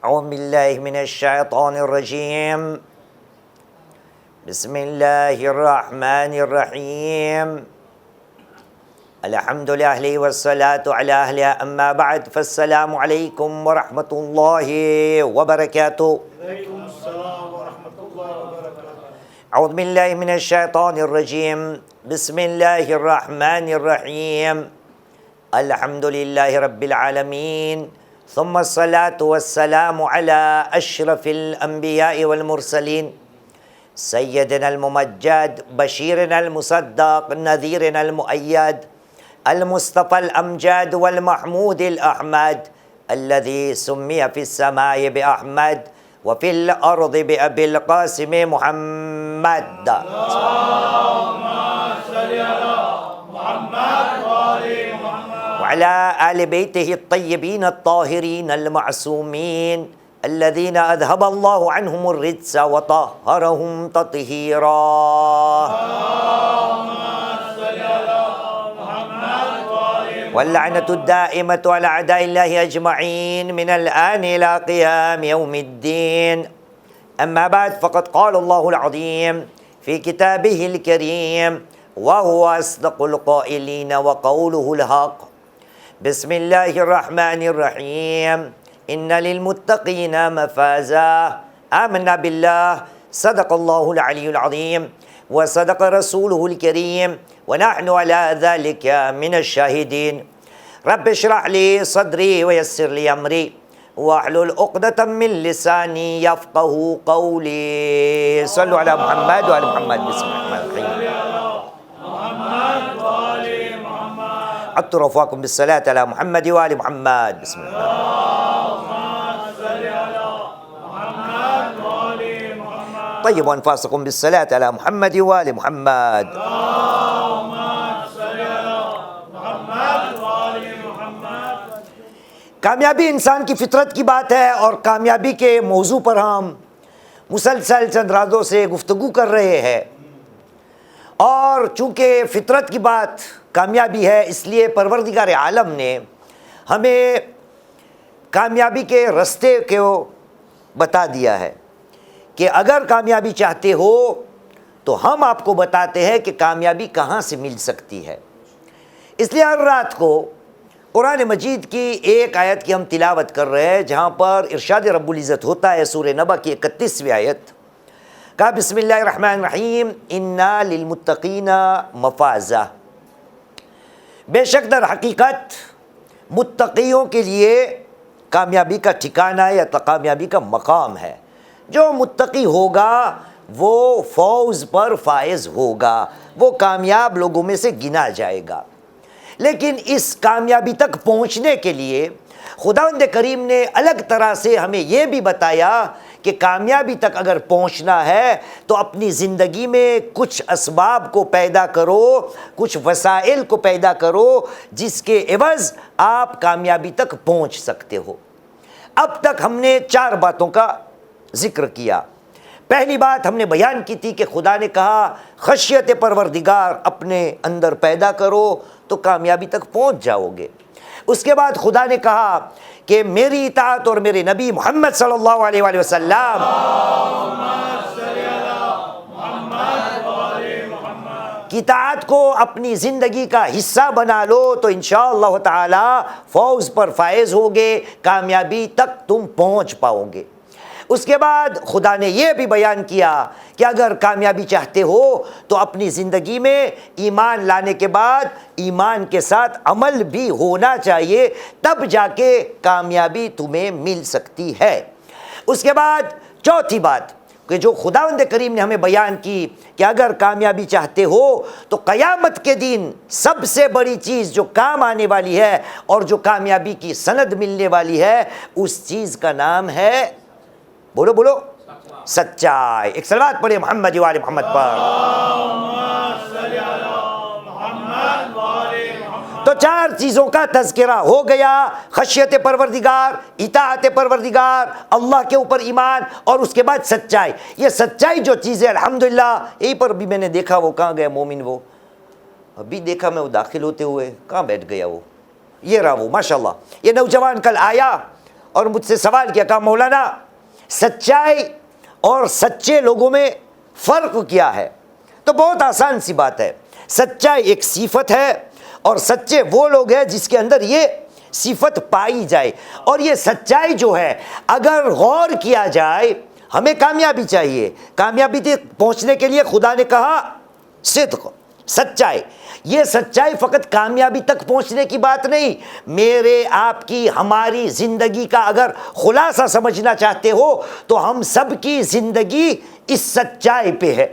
اعوذ باللہ من الشیطان الرجیم بسم اللہ الرحمن الرحیم الحمد للہ والصلاة علی اہلہ اما بعد فالسلام علیکم ورحمۃ اللہ وبرکاتہ۔ وعلیکم السلام ورحمۃ اللہ وبرکاتہ۔ اعوذ باللہ من الشیطان الرجیم بسم اللہ الرحمن الرحیم الحمد للہ رب العالمین ثم الصلاة والسلام على اشرف الانبیاء والمرسلین سیدنا الممجد بشیرنا المصدق نذیرنا المؤید المصطفى الامجد والمحمود الاحمد الذي سمي في السماء باحمد وفي الارض بابي القاسم محمد وعلى آل بيته الطيبين الطاهرين المعصومين الذين أذهب الله عنهم الرجس وطهرهم تطهيرا واللعنة الدائمة على أعداء الله أجمعين من الآن إلى قيام يوم الدين. أما بعد فقد قال الله العظيم في كتابه الكريم وهو أصدق القائلين وقوله الحق. بسم الله الرحمن الرحيم إن للمتقين مفازا آمنا بالله صدق الله العلي العظيم وصدق رسوله الكريم ونحن على ذلك من الشاهدين. رب اشرح لي صدري ويسر لي أمري واحلل عقدة من لساني يفقه قولي. صلوا على محمد وعلى محمد. بسم الله الرحمن الرحيم. أترفعكم بالصلاة على محمد وآل محمد. بسم الله. طيبوا أنفاسكم بالصلاة على محمد وآل محمد. کامیابی انسان کی فطرت کی بات ہے اور کامیابی کے موضوع پر ہم مسلسل چند راتوں سے گفتگو کر رہے ہیں، اور چونکہ فطرت کی بات کامیابی ہے اس لیے پروردگار عالم نے ہمیں کامیابی کے رستے کو بتا دیا ہے کہ اگر کامیابی چاہتے ہو تو ہم آپ کو بتاتے ہیں کہ کامیابی کہاں سے مل سکتی ہے. اس لیے ہر رات کو قرآن مجید کی ایک آیت کی ہم تلاوت کر رہے ہیں جہاں پر ارشاد رب العزت ہوتا ہے سورہ نبأ کی 31ویں آیت. کہا بسم اللہ الرحمن الرحیم انا للمتقین مفازا، بے شک در حقیقت متقیوں کے لیے کامیابی کا ٹھکانہ یا کامیابی کا مقام ہے. جو متقی ہوگا وہ فوز پر فائز ہوگا، وہ کامیاب لوگوں میں سے گنا جائے گا. لیکن اس کامیابی تک پہنچنے کے لیے خداوند کریم نے الگ طرح سے ہمیں یہ بھی بتایا کہ کامیابی تک اگر پہنچنا ہے تو اپنی زندگی میں کچھ اسباب کو پیدا کرو، کچھ وسائل کو پیدا کرو جس کے عوض آپ کامیابی تک پہنچ سکتے ہو. اب تک ہم نے 4 باتوں کا ذکر کیا. پہلی بات ہم نے بیان کی تھی کہ خدا نے کہا خشیت پروردگار اپنے اندر پیدا کرو تو کامیابی تک پہنچ جاؤ گے. اس کے بعد خدا نے کہا کہ میری اطاعت اور میرے نبی محمد صلی اللہ علیہ وآلہ وسلم کی اطاعت کو اپنی زندگی کا حصہ بنا لو تو انشاءاللہ تعالی فوز پر فائز ہوگے، کامیابی تک تم پہنچ پاؤ گے. اس کے بعد خدا نے یہ بھی بیان کیا کہ اگر کامیابی چاہتے ہو تو اپنی زندگی میں ایمان لانے کے بعد ایمان کے ساتھ عمل بھی ہونا چاہیے، تب جا کے کامیابی تمہیں مل سکتی ہے. اس کے بعد چوتھی بات کہ جو خداوند کریم نے ہمیں بیان کی کہ اگر کامیابی چاہتے ہو تو قیامت کے دن سب سے بڑی چیز جو کام آنے والی ہے اور جو کامیابی کی سند ملنے والی ہے اس چیز کا نام ہے، بولو بولو، سچائی. ایک صلوات پڑھے محمد وآل محمد پر. تو 4 چیزوں کا تذکرہ ہو گیا: خشیت پروردگار، اطاعت پروردگار، اللہ کے اوپر ایمان، اور اس کے بعد سچائی. یہ سچائی جو چیز ہے الحمدللہ، یہیں پر بھی میں نے دیکھا وہ کہاں گیا مومن، وہ ابھی دیکھا میں وہ داخل ہوتے ہوئے کہاں بیٹھ گیا، وہ یہ رہا وہ ماشاءاللہ. یہ نوجوان کل آیا اور مجھ سے سوال کیا، کہا مولانا سچائی اور سچے لوگوں میں فرق کیا ہے؟ تو بہت آسان سی بات ہے، سچائی ایک صفت ہے اور سچے وہ لوگ ہیں جس کے اندر یہ صفت پائی جائے. اور یہ سچائی جو ہے اگر غور کیا جائے، ہمیں کامیابی چاہیے، کامیابی تک پہنچنے کے لیے خدا نے کہا صدق، سچائی. یہ سچائی فقط کامیابی تک پہنچنے کی بات نہیں، میرے آپ کی ہماری زندگی کا اگر خلاصہ سمجھنا چاہتے ہو تو ہم سب کی زندگی اس سچائی پہ ہے.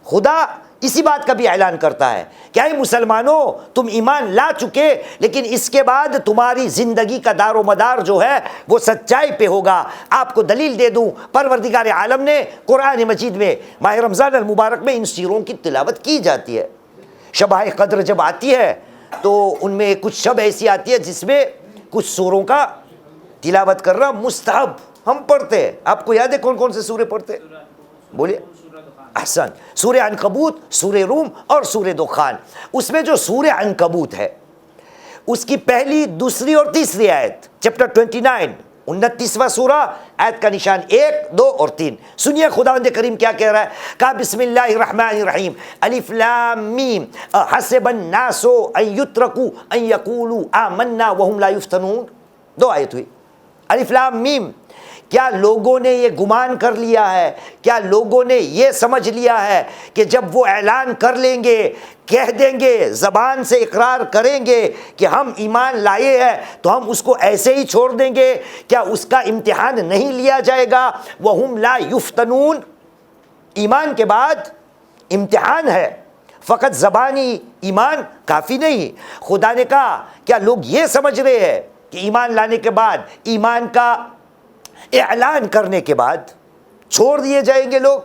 خدا اسی بات کا بھی اعلان کرتا ہے کہ اے مسلمانوں تم ایمان لا چکے، لیکن اس کے بعد تمہاری زندگی کا دار و مدار جو ہے وہ سچائی پہ ہوگا. آپ کو دلیل دے دوں، پروردگار عالم نے قرآن مجید میں ماہ رمضان المبارک میں ان سوروں کی تلاوت کی جاتی ہے. شبہ قدر جب آتی ہے تو ان میں کچھ شب ایسی آتی ہے جس میں کچھ سوروں کا تلاوت کرنا مستحب ہم پڑھتے ہیں. آپ کو یاد ہے کون کون سے سورے پڑھتے ہیں؟ بولیے. احسن. سورہ عنکبوت، سورہ روم اور سورہ دخان. اس میں جو سورہ عنکبوت ہے اس کی پہلی، دوسری اور تیسری آیت، چیپٹر 29، 29واں سورہ، آیت کا نشان 1، 2 اور 3. سنیے خداوند کریم کیا کہہ رہا ہے. کہا بسم اللہ الرحمن الرحیم، الف لام میم، حسب الناس ان یترکوا ان یقولوا آمنا وهم لا یفتنون. 2 آیت ہوئی. الف لام میم، کیا لوگوں نے یہ گمان کر لیا ہے، کیا لوگوں نے یہ سمجھ لیا ہے کہ جب وہ اعلان کر لیں گے، کہہ دیں گے، زبان سے اقرار کریں گے کہ ہم ایمان لائے ہیں تو ہم اس کو ایسے ہی چھوڑ دیں گے؟ کیا اس کا امتحان نہیں لیا جائے گا؟ وَهُمْ لَا يُفْتَنُونَ. ایمان کے بعد امتحان ہے، فقط زبانی ایمان کافی نہیں. خدا نے کہا کیا لوگ یہ سمجھ رہے ہیں کہ ایمان لانے کے بعد، ایمان کا اعلان کرنے کے بعد چھوڑ دیے جائیں گے لوگ؟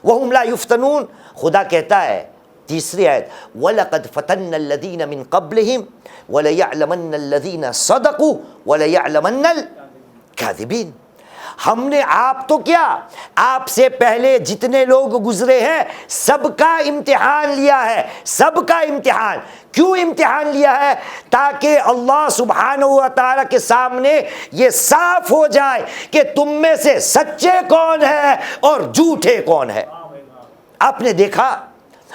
وَهُمْ لَا يُفْتَنُونَ. خدا کہتا ہے تیسری آیت، وَلَقَدْ فَتَنَّ الَّذِينَ مِن قَبْلِهِمْ وَلَيَعْلَمَنَّ الَّذِينَ صَدَقُوا وَلَيَعْلَمَنَّ الْكَاذِبِينَ. ہم نے آپ تو کیا، آپ سے پہلے جتنے لوگ گزرے ہیں سب کا امتحان لیا ہے، سب کا امتحان. کیوں امتحان لیا ہے؟ تاکہ اللہ سبحانہ و تعالیٰ کے سامنے یہ صاف ہو جائے کہ تم میں سے سچے کون ہیں اور جھوٹے کون ہیں. آپ نے دیکھا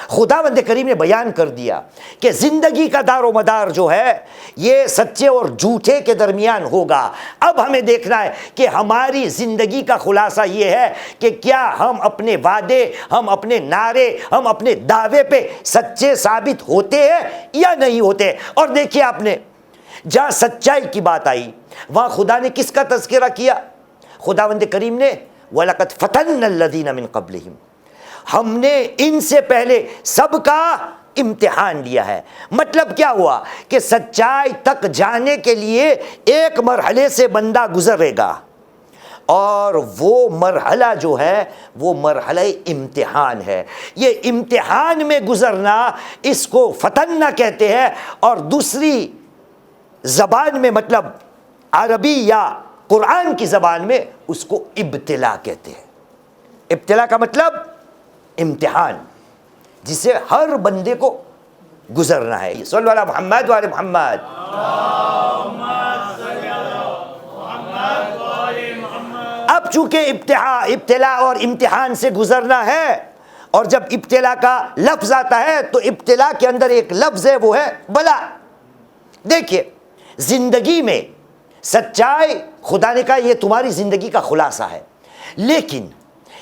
خداوند کریم نے بیان کر دیا کہ زندگی کا دار و مدار جو ہے یہ سچے اور جھوٹے کے درمیان ہوگا. اب ہمیں دیکھنا ہے کہ ہماری زندگی کا خلاصہ یہ ہے کہ کیا ہم اپنے وعدے، ہم اپنے نعرے، ہم اپنے دعوے پہ سچے ثابت ہوتے ہیں یا نہیں ہوتے. اور دیکھیے آپ نے جہاں سچائی کی بات آئی وہاں خدا نے کس کا تذکرہ کیا؟ خداوند کریم نے وَلَقَدْ فَتَنَّ الَّذِينَ مِن قَبْلِهِمْ، ہم نے ان سے پہلے سب کا امتحان لیا ہے. مطلب کیا ہوا کہ سچائی تک جانے کے لیے ایک مرحلے سے بندہ گزرے گا، اور وہ مرحلہ جو ہے وہ مرحلہ امتحان ہے. یہ امتحان میں گزرنا اس کو فتنہ کہتے ہیں، اور دوسری زبان میں مطلب عربی یا قرآن کی زبان میں اس کو ابتلا کہتے ہیں. ابتلا کا مطلب امتحان، جسے ہر بندے کو گزرنا ہے. صلی اللہ علیہ محمد و علی محمد. اب چونکہ ابتلا اور امتحان سے گزرنا ہے، اور جب ابتلا کا لفظ آتا ہے تو ابتلا کے اندر ایک لفظ ہے، وہ ہے بلا. دیکھیے زندگی میں سچائی، خدا نے کہا یہ تمہاری زندگی کا خلاصہ ہے، لیکن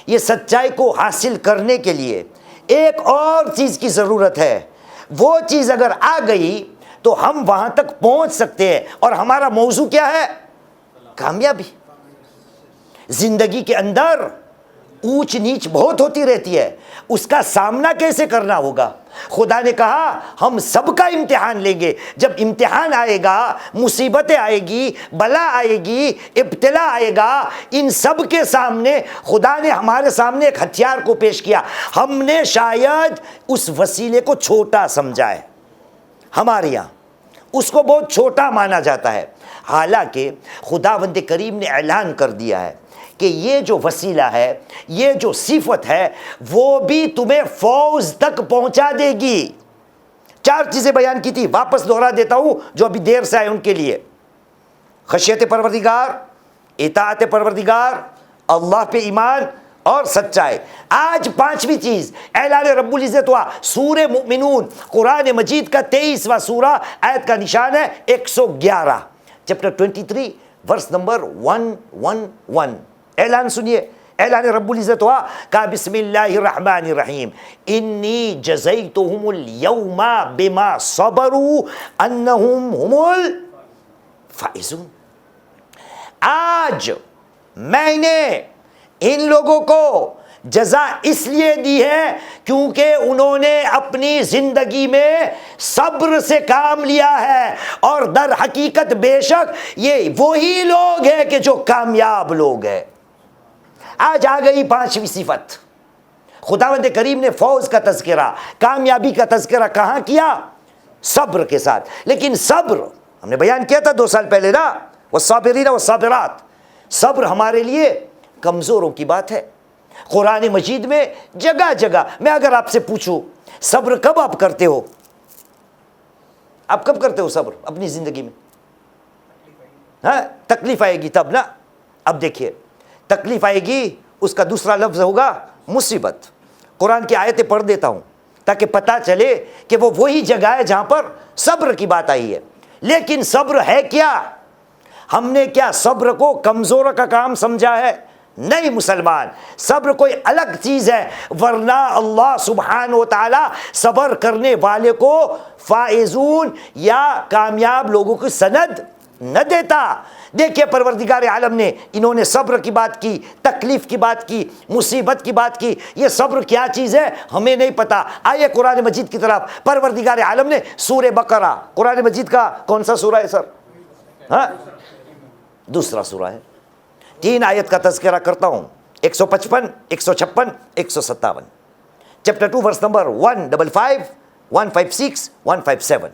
یہ سچائی کو حاصل کرنے کے لیے ایک اور چیز کی ضرورت ہے. وہ چیز اگر آ گئی تو ہم وہاں تک پہنچ سکتے ہیں. اور ہمارا موضوع کیا ہے؟ کامیابی. زندگی کے اندر اونچ نیچ بہت ہوتی رہتی ہے، اس کا سامنا کیسے کرنا ہوگا؟ خدا نے کہا ہم سب کا امتحان لیں گے. جب امتحان آئے گا، مصیبتیں آئے گی، بلا آئے گی، ابتلا آئے گا، ان سب کے سامنے خدا نے ہمارے سامنے ایک ہتھیار کو پیش کیا. ہم نے شاید اس وسیلے کو چھوٹا سمجھا ہے، ہمارے یہاں اس کو بہت چھوٹا مانا جاتا ہے، حالانکہ خداوند کریم نے اعلان کر دیا ہے کہ یہ جو وسیلہ ہے، یہ جو صفت ہے، وہ بھی تمہیں فوز تک پہنچا دے گی. 4 چیزیں بیان کی تھی، واپس دوہرا دیتا ہوں جو ابھی دیر سے آئے ان کے لیے. خشیت پروردگار، اطاعت پروردگار، اللہ پہ ایمان اور سچائی۔ آج پانچویں چیز اعلان رب العزت ہوا، سورہ مومنون قرآن مجید کا 23واں سورہ، آیت کا نشان ہے 111، چیپٹر 23 ورس نمبر 111۔ اعلان سنیے، اعلان رب العزت ہوا، کہا بسم اللہ الرحمن الرحیم، انی جزیتہم اليوم بما صبروا انہم هم الفائزون۔ آج میں نے ان لوگوں کو جزا اس لیے دی ہے کیونکہ انہوں نے اپنی زندگی میں صبر سے کام لیا ہے، اور در حقیقت بے شک یہ وہی لوگ ہیں کہ جو کامیاب لوگ ہیں۔ آج آ گئی پانچویں صفت۔ خداوند کریم نے فوز کا تذکرہ، کامیابی کا تذکرہ کہاں کیا؟ صبر کے ساتھ۔ لیکن صبر ہم نے بیان کیا تھا 2 سال پہلے نا، والصابرین والصابرات، صبر ہمارے لیے کمزوروں کی بات ہے۔ قرآن مجید میں جگہ جگہ، میں اگر آپ سے پوچھوں صبر کب آپ کرتے ہو، آپ کب کرتے ہو صبر اپنی زندگی میں؟ ہاں، تکلیف آئے گی تب نا۔ اب دیکھیے، تکلیف آئے گی، اس کا دوسرا لفظ ہوگا مصیبت۔ قرآن کی آیتیں پڑھ دیتا ہوں تاکہ پتہ چلے کہ وہ وہی جگہ ہے جہاں پر صبر کی بات آئی ہے۔ لیکن صبر ہے کیا؟ ہم نے کیا صبر کو کمزور کا کام سمجھا ہے؟ نہیں مسلمان، صبر کوئی الگ چیز ہے، ورنہ اللہ سبحانہ و تعالی صبر کرنے والے کو فائزون یا کامیاب لوگوں کی سند نہ دیتا۔ دیکھیے پروردگار عالم نے، انہوں نے صبر کی بات کی، تکلیف کی بات کی، مصیبت کی بات کی۔ یہ صبر کیا چیز ہے ہمیں نہیں پتا۔ آئیے قرآن مجید کی طرف۔ پروردگار عالم نے سورہ بقرہ، قرآن مجید کا کون سا سورہ ہے سر؟ ہاں، دوسرا سورہ ہے۔ 3 آیت کا تذکرہ کرتا ہوں، 155، 156، 157۔ Chapter 2 verse number 155، 156، 157۔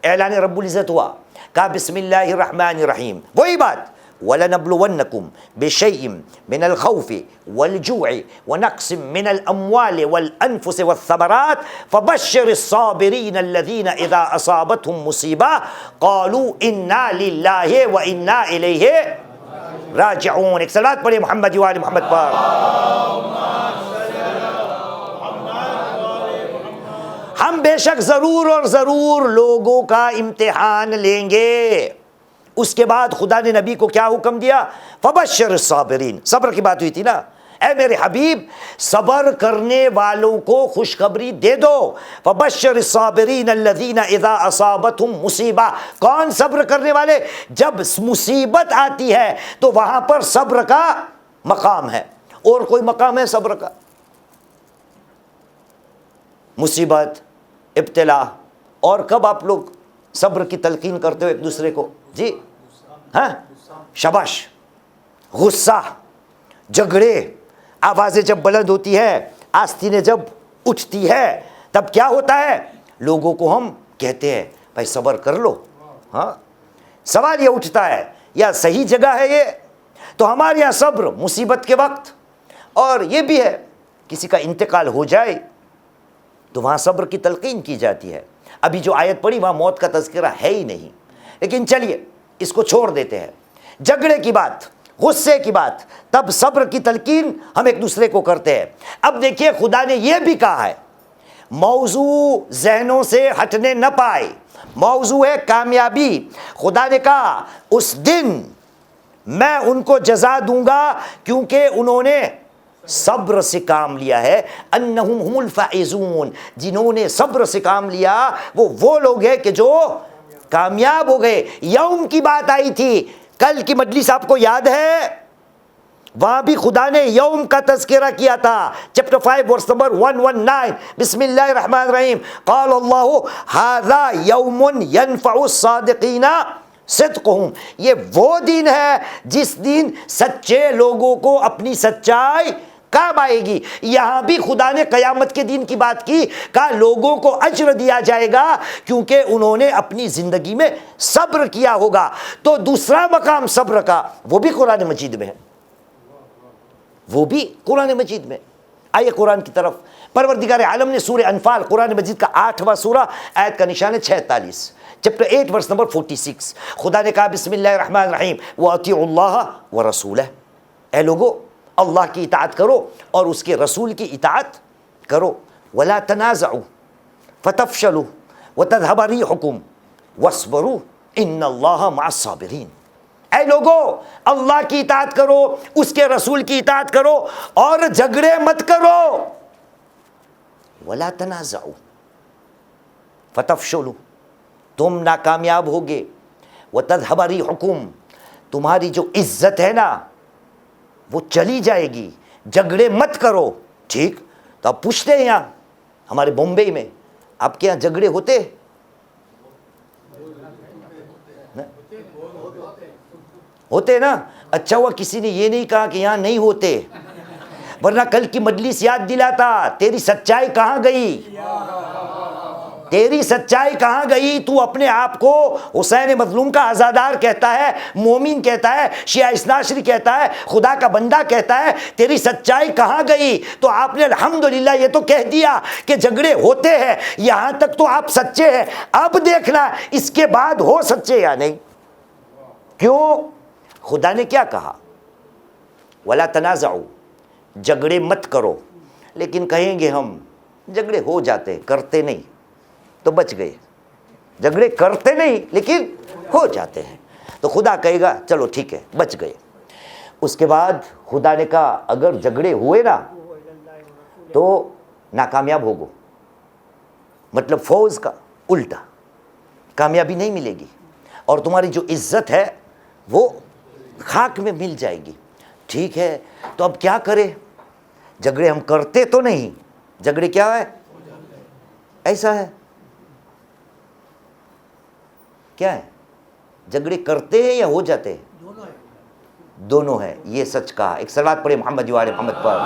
اعلان رب العزت ہوا، کہا بسم اللہ الرحمن الرحیم، وہی بات، وَلَنَبْلُوَنَّكُمْ بِشَيْءٍ مِّنَ الْخَوْفِ وَالْجُوعِ وَنَقْصٍ مِّنَ الْأَمْوَالِ وَالْأَنفُسِ وَالثَّمَرَاتِ فَبَشِّرِ الصَّابِرِينَ الَّذِينَ إِذَا أَصَابَتْهُمْ مُصِيبَةٌ قَالُوا إِنَّا لِلَّهِ وَإِنَّا إِلَيْهِ راجعون۔ ایک صلوات پڑھیں محمد وآل محمد پر۔ ہم بے شک ضرور اور ضرور لوگوں کا امتحان لیں گے۔ اس کے بعد خدا نے نبی کو کیا حکم دیا؟ فبشر الصابرین، صبر کی بات ہوئی تھی نا، اے میرے حبیب صبر کرنے والوں کو خوشخبری دے دو۔ فبشر الصابرین الذین اذا اصابتہم مصیبہ، کون صبر کرنے والے؟ جب مصیبت آتی ہے تو وہاں پر صبر کا مقام ہے۔ اور کوئی مقام ہے صبر کا؟ مصیبت، ابتلا، اور کب آپ لوگ صبر کی تلقین کرتے ہو ایک دوسرے کو؟ جی ہاں، شاباش۔ غصہ، جھگڑے، آوازیں جب بلند ہوتی ہے، آستینیں جب اٹھتی ہے، تب کیا ہوتا ہے؟ لوگوں کو ہم کہتے ہیں بھائی صبر کر لو۔ ہاں، سوال یہ اٹھتا ہے یا صحیح جگہ ہے یہ؟ تو ہمارے یہاں صبر مصیبت کے وقت، اور یہ بھی ہے کسی کا انتقال ہو جائے تو وہاں صبر کی تلقین کی جاتی ہے۔ ابھی جو آیت پڑھی وہاں موت کا تذکرہ ہے ہی نہیں، لیکن چلیے اس کو چھوڑ دیتے ہیں۔ جھگڑے کی بات، غصے کی بات، تب صبر کی تلقین ہم ایک دوسرے کو کرتے ہیں۔ اب دیکھیے خدا نے یہ بھی کہا ہے، موضوع ذہنوں سے ہٹنے نہ پائے، موضوع ہے کامیابی۔ خدا نے کہا اس دن میں ان کو جزا دوں گا کیونکہ انہوں نے صبر سے کام لیا ہے۔ انہم هم الفائزون، جنہوں نے صبر سے کام لیا وہ لوگ ہیں کہ جو کامیاب ہو گئے۔ یوم کی بات آئی تھی کل کی مجلس، آپ کو یاد ہے؟ وہاں بھی خدا نے یوم کا تذکرہ کیا تھا۔ چیپٹر 5 ورس نمبر 119، بسم اللہ الرحمن الرحیم، قال اللہ ھذا یوم ینفع الصادقین صدقہم، یہ وہ دن ہے جس دن سچے لوگوں کو اپنی سچائی کام آئے گی۔ یہاں بھی خدا نے قیامت کے دن کی بات کی، کہا لوگوں کو اجر دیا جائے گا کیونکہ انہوں نے اپنی زندگی میں صبر کیا ہوگا۔ تو دوسرا مقام صبر کا وہ بھی قرآن مجید میں ہے، وہ بھی قرآن مجید میں۔ آئیے قرآن کی طرف۔ پروردگار عالم نے سورہ انفال، قرآن مجید کا 8واں سورہ، آیت کا نشان ہے 46۔ Chapter 8 verse number 46. خدا نے کہا بسم اللہ الرحمن الرحیم وَأَطِيعُوا اللَّهَ وَرَسُولَهُ. اے لوگو اللہ کی اطاعت کرو اور اس کے رسول کی اطاعت کرو. وَلَا تَنَازَعُوا فَتَفْشَلُوا وَتَذْهَبَ رِيحُكُمْ وَاصْبِرُوا إِنَّ اللَّهَ مَعَ الصَّابِرِينَ. اے لوگو اللہ کی اطاعت کرو، اس کے رسول کی اطاعت کرو اور جھگڑے مت کرو. وَلَا تَنَازَعُوا فَتَفْشَلُوا، تم ناکامیاب ہوگے. وَتَذْهَبَ رِيحُكُمْ، تمہاری جو عزت ہے نا وہ چلی جائے گی. جھگڑے مت کرو. ٹھیک، تو آپ پوچھتے ہیں یہاں ہمارے بمبئی میں آپ کے یہاں جھگڑے ہوتے ہوتے نا؟ اچھا ہوا کسی نے یہ نہیں کہا کہ یہاں نہیں ہوتے، ورنہ کل کی مجلس یاد دلاتا تیری سچائی کہاں گئی، تیری سچائی کہاں گئی. تو اپنے آپ کو حسین مظلوم کا عزادار کہتا ہے، مومن کہتا ہے، شیعہ اثناعشری کہتا ہے، خدا کا بندہ کہتا ہے. تیری سچائی کہاں گئی؟ تو آپ نے الحمدللہ یہ تو کہہ دیا کہ جھگڑے ہوتے ہیں، یہاں تک تو آپ سچے ہیں. اب دیکھنا اس کے بعد ہو سچے یا نہیں. کیوں؟ خدا نے کیا کہا؟ وَلَا تَنَازَعُوا، جھگڑے مت کرو. لیکن کہیں گے ہم جھگڑے ہو جاتے، کرتے نہیں تو بچ گئے. جھگڑے کرتے نہیں لیکن ہو جاتے ہیں تو خدا کہے گا چلو ٹھیک ہے بچ گئے. اس کے بعد خدا نے کہا اگر جھگڑے ہوئے نا تو ناکامیاب ہوگو، مطلب فوز کا الٹا، کامیابی نہیں ملے گی اور تمہاری جو عزت ہے وہ خاک میں مل جائے گی. ٹھیک ہے، تو اب کیا کرے؟ جھگڑے ہم کرتے تو نہیں، جھگڑے کیا ہے؟ ایسا ہے کیا ہے؟ جھگڑے کرتے ہیں یا ہو جاتے ہیں؟ دونوں ہے. یہ سچ کہا. ایک صلوات پڑھے محمد و آل محمد پر.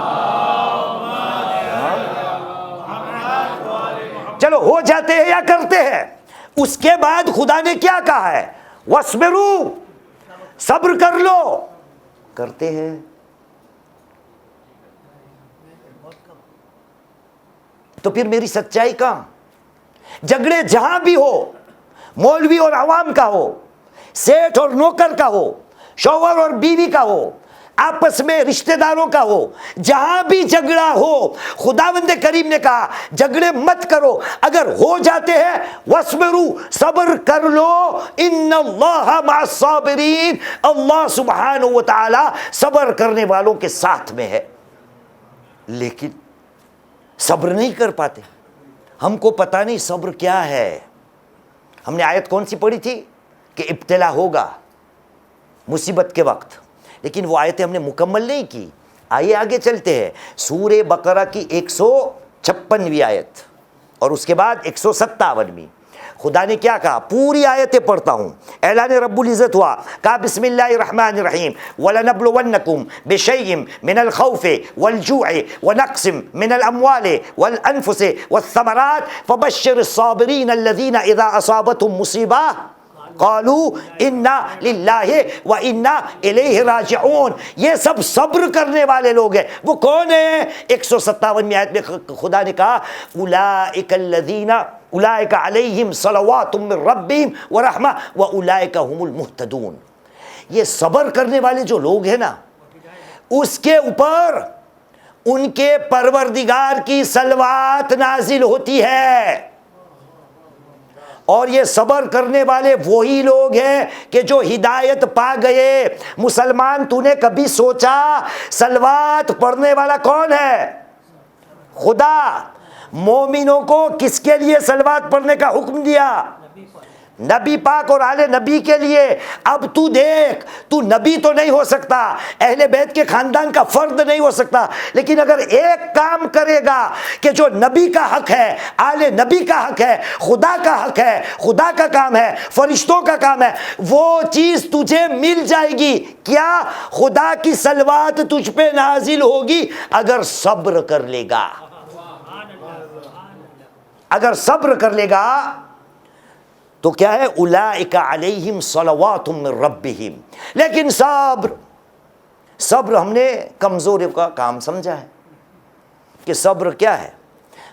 چلو ہو جاتے ہیں یا کرتے ہیں. اس کے بعد خدا نے کیا کہا ہے؟ وَاصْبِرُوا، صبر کر لو. کرتے ہیں تو پھر میری سچائی کہاں؟ جھگڑے جہاں بھی ہو، مولوی اور عوام کا ہو، سیٹھ اور نوکر کا ہو، شوہر اور بیوی کا ہو، آپس میں رشتہ داروں کا ہو، جہاں بھی جھگڑا ہو خداوند کریم نے کہا جھگڑے مت کرو. اگر ہو جاتے ہیں وَاصْبِرُوا، صبر کر لو. ان اللہ مع الصابرین، اللہ سبحانہ و تعالی صبر کرنے والوں کے ساتھ میں ہے. لیکن صبر نہیں کر پاتے. ہم کو پتہ نہیں صبر کیا ہے. ہم نے آیت کون سی پڑھی تھی کہ ابتلا ہوگا مصیبت کے وقت، لیکن وہ آیتیں ہم نے مکمل نہیں کی. آئیے آگے چلتے ہیں. سورہ بقرہ کی 156ویں آیت اور اس کے بعد 157ویں. خدا نے کیا کہا؟ پوری آیتیں پڑھتا ہوں. اعلان رب العزت ہوا، کہا بسم اللہ الرحمن الرحیم وَلَنَبْلُوَنَّكُمْ بِشَيْءٍ مِّنَ الْخَوْفِ وَالْجُوعِ وَنَقْصٍ مِّنَ الْأَمْوَالِ وَالْأَنفُسِ وَالثَّمَرَاتِ فَبَشِّرِ الصَّابِرِينَ الَّذِينَ إِذَا أَصَابَتْهُمْ مُصِيبَةٌ قالوا انا للہ و انا الیہ راجعون. یہ سب صبر کرنے والے لوگ ہیں. وہ کون ہیں؟ 157ویں آیت میں خدا نے کہا اولئک الذین اولئک علیہم صلوات من ربہم ورحمہ واولئک هم المہتدون. یہ صبر کرنے والے جو لوگ ہیں نا، اس کے اوپر ان کے پروردگار کی صلوات نازل ہوتی ہے. اور یہ صبر کرنے والے وہی لوگ ہیں کہ جو ہدایت پا گئے. مسلمان تو نے کبھی سوچا صلوات پڑھنے والا کون ہے؟ خدا. مومنوں کو کس کے لیے صلوات پڑھنے کا حکم دیا؟ نبی پاک اور آل نبی کے لیے. اب تو دیکھ، تو نبی تو نہیں ہو سکتا، اہل بیت کے خاندان کا فرد نہیں ہو سکتا، لیکن اگر ایک کام کرے گا کہ جو نبی کا حق ہے، آل نبی کا حق ہے، خدا کا حق ہے، خدا کا کام ہے، فرشتوں کا کام ہے، وہ چیز تجھے مل جائے گی. کیا؟ خدا کی صلوات تجھ پہ نازل ہوگی اگر صبر کر لے گا. اگر صبر کر لے گا تو کیا ہے؟ اولئک علیہم صلوات من ربہم. لیکن صبر ہم نے کمزوری کا کام سمجھا ہے کہ صبر کیا ہے.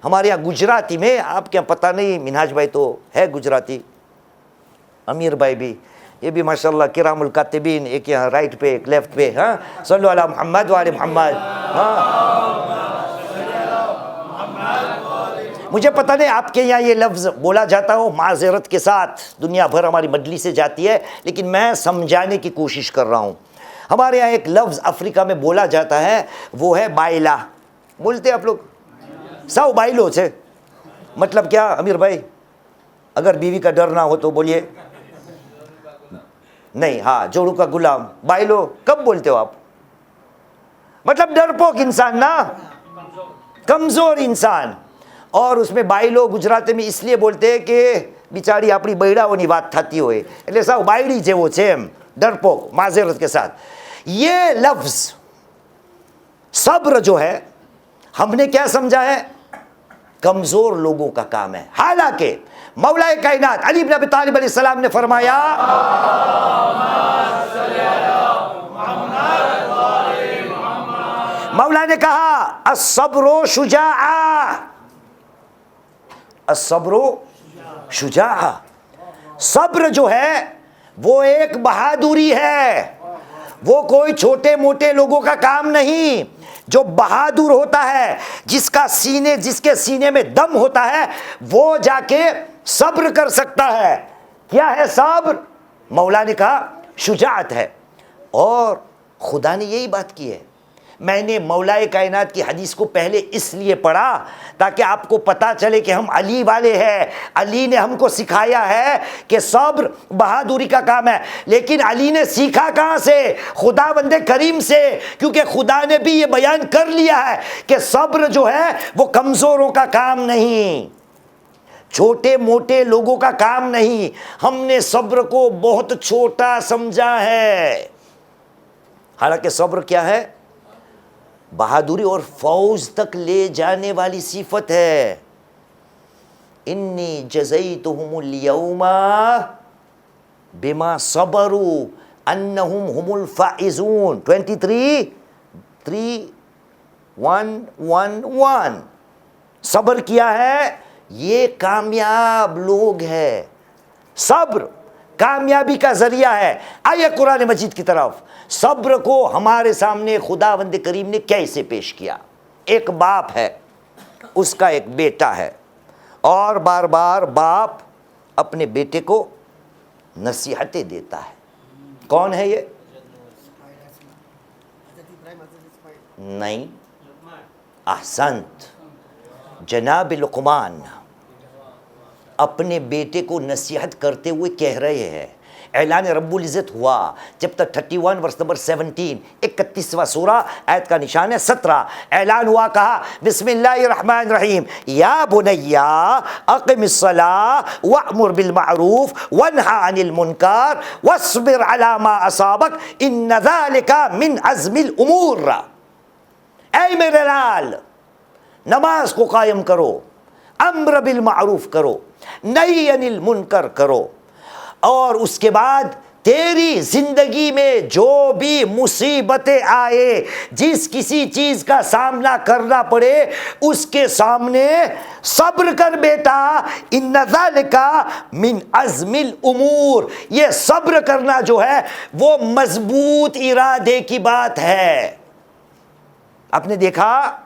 ہمارے یہاں گجراتی میں، آپ کے یہاں پتہ نہیں، منہاج بھائی تو ہے گجراتی، امیر بھائی بھی، یہ بھی ماشاءاللہ کرام الکاتبین، ایک یہاں رائٹ پہ ایک لیفٹ پہ، ہاں صلو علی محمد وعلی محمد. ہاں مجھے پتہ نہیں آپ کے یہاں یہ لفظ بولا جاتا ہو، معذرت کے ساتھ دنیا بھر ہماری مجلس سے جاتی ہے، لیکن میں سمجھانے کی کوشش کر رہا ہوں. ہمارے یہاں ایک لفظ افریقہ میں بولا جاتا ہے، وہ ہے بائلا. بولتے آپ لوگ سو بائلو سے، مطلب کیا امیر بھائی؟ اگر بیوی کا ڈر نہ ہو تو بولیے. نہیں، ہاں جوڑو کا غلام. بائلو کب بولتے ہو آپ؟ مطلب ڈرپوک انسان نا، کمزور انسان. اور اس میں بائلو گجراتی میں اس لیے بولتے ہیں کہ بیچاری اپنی بૈડાઓની વાત થતી હોય એટલે સાવ બાયડી જેવો છે એમ، ڈرپوک معذرت کے ساتھ. یہ لفظ صبر جو ہے ہم نے کیا سمجھا ہے؟ کمزور لوگوں کا کام ہے. حالانکہ مولا کائنات علی بن ابی طالب علیہ السلام نے فرمایا مولا نے کہا الصبر شجاعہ، الصبر شجاعہ. صبر جو ہے وہ ایک بہادری ہے، وہ کوئی چھوٹے موٹے لوگوں کا کام نہیں. جو بہادر ہوتا ہے، جس کے سینے میں دم ہوتا ہے، وہ جا کے صبر کر سکتا ہے. کیا ہے صبر؟ مولا نے کہا شجاعت ہے. اور خدا نے یہی بات کی ہے. میں نے مولا کائنات کی حدیث کو پہلے اس لیے پڑھا تاکہ آپ کو پتا چلے کہ ہم علی والے ہیں. علی نے ہم کو سکھایا ہے کہ صبر بہادری کا کام ہے. لیکن علی نے سیکھا کہاں سے؟ خدا بندے کریم سے، کیونکہ خدا نے بھی یہ بیان کر لیا ہے کہ صبر جو ہے وہ کمزوروں کا کام نہیں، چھوٹے موٹے لوگوں کا کام نہیں. ہم نے صبر کو بہت چھوٹا سمجھا ہے، حالانکہ صبر کیا ہے؟ بہادری اور فوز تک لے جانے والی صفت ہے. انی جزیتہم اليوم بما صبروا انہم هم الفائزون. 23:3:1:1:1 صبر کیا ہے؟ یہ کامیاب لوگ ہے. صبر کامیابی کا ذریعہ ہے. آئیے قرآن مجید کی طرف. صبر کو ہمارے سامنے خداوند کریم نے کیسے پیش کیا؟ ایک باپ ہے، اس کا ایک بیٹا ہے، اور بار بار باپ اپنے بیٹے کو نصیحتیں دیتا ہے. کون ہے یہ؟ نہیں، احسنت، جناب لقمان اپنے بیٹے کو نصیحت کرتے ہوئے کہہ رہے ہیں. اعلان رب العزت ہوا جب تک 31 ورس نمبر 17، 31واں سورہ، آیت کا نشان ہے 17. اعلان ہوا، کہا بسم اللہ الرحمن الرحیم یا بنی اقم الصلاۃ وامر بالمعروف وانہی عن المنکر واصبر علی ما اصابک ان ذلک من عزم الامور. اے میرے لال، نماز کو قائم کرو، امر بالمعروف کرو، نہی عن المنکر کرو، اور اس کے بعد تیری زندگی میں جو بھی مصیبتیں آئے، جس کسی چیز کا سامنا کرنا پڑے، اس کے سامنے صبر کر بیٹا. ان ذالک من عزم الامور. یہ صبر کرنا جو ہے وہ مضبوط ارادے کی بات ہے. آپ نے دیکھا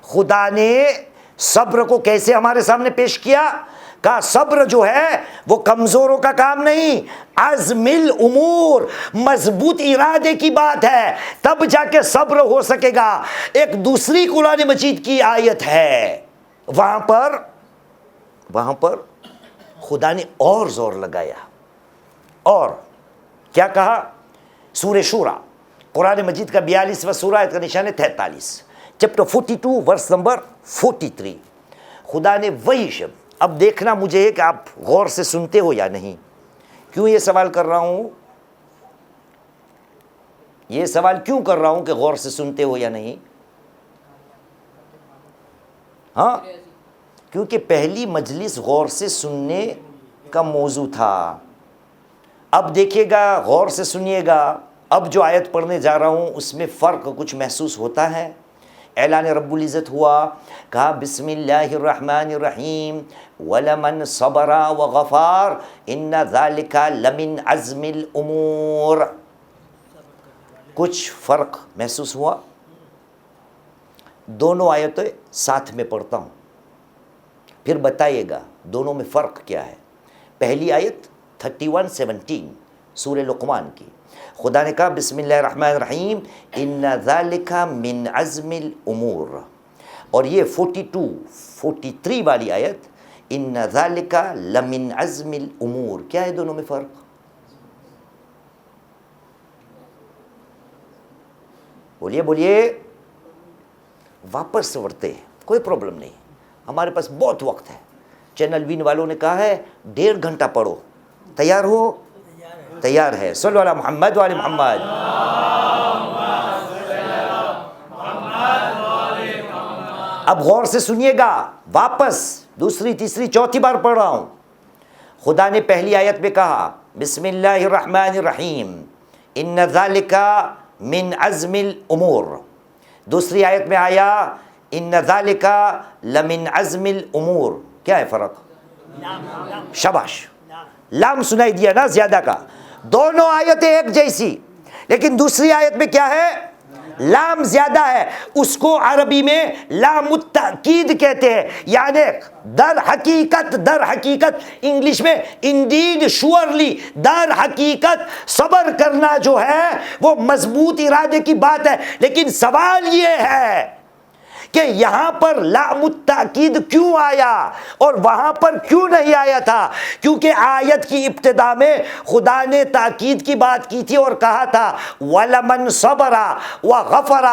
خدا نے صبر کو کیسے ہمارے سامنے پیش کیا؟ کہا صبر جو ہے وہ کمزوروں کا کام نہیں، عزم الامور، مضبوط ارادے کی بات ہے، تب جا کے صبر ہو سکے گا. ایک دوسری قرآن مجید کی آیت ہے، وہاں پر خدا نے اور زور لگایا. اور کیا کہا؟ سورہ شورى، قرآن مجید کا 42واں سورہ، آیت کا نشان ہے 43، چیپٹر 42 ورس نمبر 43. خدا نے وہی شب، اب دیکھنا مجھے کہ آپ غور سے سنتے ہو یا نہیں. کیوں یہ سوال کر رہا ہوں؟ یہ سوال کیوں کر رہا ہوں کہ غور سے سنتے ہو یا نہیں؟ ہاں، کیونکہ پہلی مجلس غور سے سننے کا موضوع تھا. اب دیکھیے گا، غور سے سنیے گا. اب جو آیت پڑھنے جا رہا ہوں اس میں فرق کچھ محسوس ہوتا ہے. اعلان رب العزت ہوا، کہا بسم اللہ الرحمن الرحیم وَلَمَنْ صَبَرَ وَغَفَارَ إِنَّ ذَلِكَ لَمِنْ عَزْمِ الْأُمُورِ۔ کچھ فرق محسوس ہوا؟ دونوں آیتیں ساتھ میں پڑھتا ہوں، پھر بتائیے گا دونوں میں فرق کیا ہے۔ پہلی آیت 31:17 سورہ لقمان کی، خدا نے کہا بسم اللہ الرحمن الرحیم ان ذالک من عزم الامور، اور یہ 43 والی آیت ان ذالک لمن عزم الامور، کیا ہے دونوں میں فرق؟ بولیے واپس پڑھتے ہیں، کوئی پرابلم نہیں، ہمارے پاس بہت وقت ہے۔ چینل وین والوں نے کہا ہے 1.5 گھنٹہ پڑھو، تیار ہو؟ تیار ہے۔ صلو علی محمد وعلی محمد۔ اب غور سے سنیے گا، واپس دوسری تیسری چوتھی بار پڑھ رہا ہوں۔ خدا نے پہلی آیت میں کہا بسم اللہ الرحمن الرحیم ان ذالک من عزم الامور، دوسری آیت میں آیا ان ذالک لمن عزم الامور، کیا ہے فرق؟ شاباش، لام سنائی دیا نا زیادہ کا۔ دونوں آیتیں ایک جیسی، لیکن دوسری آیت میں کیا ہے؟ لام زیادہ ہے، اس کو عربی میں لام التأکید کہتے ہیں، یعنی در حقیقت انگلش میں انڈیڈ شورلی، در حقیقت صبر کرنا جو ہے وہ مضبوط ارادے کی بات ہے، لیکن سوال یہ ہے کہ یہاں پر لام التأکید کیوں آیا اور وہاں پر کیوں نہیں آیا تھا؟ کیونکہ آیت کی ابتدا میں خدا نے تاکید کی بات کی تھی اور کہا تھا وَلَمَنْ صَبَرَ وَغَفَرَ،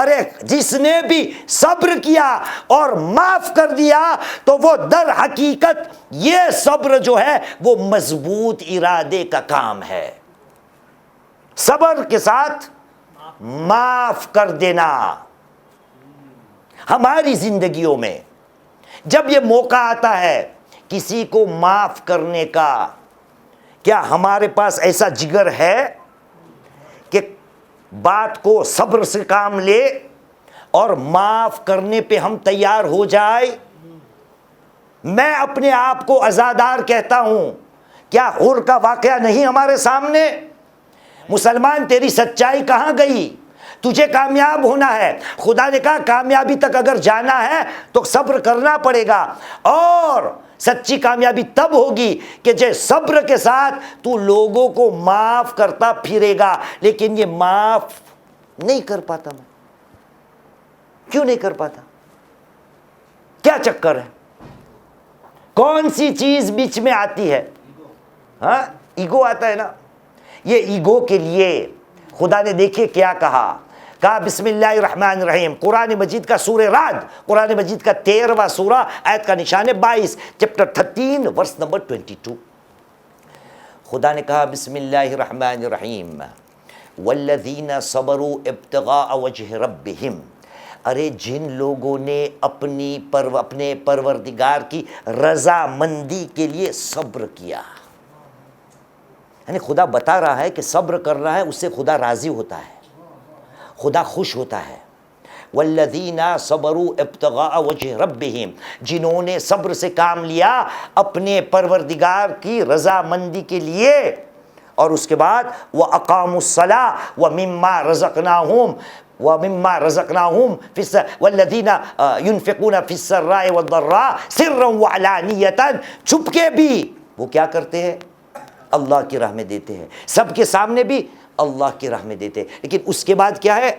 ارے جس نے بھی صبر کیا اور معاف کر دیا تو وہ در حقیقت یہ صبر جو ہے وہ مضبوط ارادے کا کام ہے۔ صبر کے ساتھ معاف کر دینا۔ ہماری زندگیوں میں جب یہ موقع آتا ہے کسی کو معاف کرنے کا، کیا ہمارے پاس ایسا جگر ہے کہ بات کو صبر سے کام لے اور معاف کرنے پہ ہم تیار ہو جائے؟ میں اپنے آپ کو عزادار کہتا ہوں، کیا حر کا واقعہ نہیں ہمارے سامنے؟ مسلمان تیری سچائی کہاں گئی؟ تجھے کامیاب ہونا ہے، خدا نے کہا کامیابی تک اگر جانا ہے تو صبر کرنا پڑے گا، اور سچی کامیابی تب ہوگی کہ جے صبر کے ساتھ تو لوگوں کو معاف کرتا پھرے گا۔ لیکن یہ معاف نہیں کر پاتا میں، کیوں نہیں کر پاتا؟ کیا چکر ہے؟ کون سی چیز بیچ میں آتی ہے؟ ہاں، ایگو آتا ہے نا۔ یہ ایگو کے لیے خدا نے دیکھیے کیا کہا بسم اللہ الرحمن الرحیم، قرآن مجید کا سورہ رعد، قرآن مجید کا 13واں سورہ، آیت کا نشان ہے 22، چیپٹر 13 ورس نمبر 22۔ خدا نے کہا بسم اللہ الرحمن الرحیم والذین صبروا ابتغاء وجہ ربہم، ارے جن لوگوں نے اپنے پروردگار کی رضا مندی کے لیے صبر کیا، یعنی خدا بتا رہا ہے کہ صبر کرنا ہے، اس سے خدا راضی ہوتا ہے، خدا خوش ہوتا ہے۔ والذین صبروا ابتغاء وجہ ربہم، جنہوں نے صبر سے کام لیا اپنے پروردگار کی رضا مندی کے لیے، اور اس کے بعد وَأَقَامُوا الصَّلَاةَ وَمِمَّا رَزَقْنَاهُمْ وَالَّذِينَ يُنْفِقُونَ فِي السَّرَّاءِ وَالضَّرَّاءِ سِرًّا وَعَلَانِيَةً، چھپ کے بھی وہ کیا کرتے ہیں؟ اللہ کی راہ میں دیتے ہیں، سب کے سامنے بھی اللہ کی راہ میں دیتے ہیں۔ لیکن اس کے بعد کیا ہے؟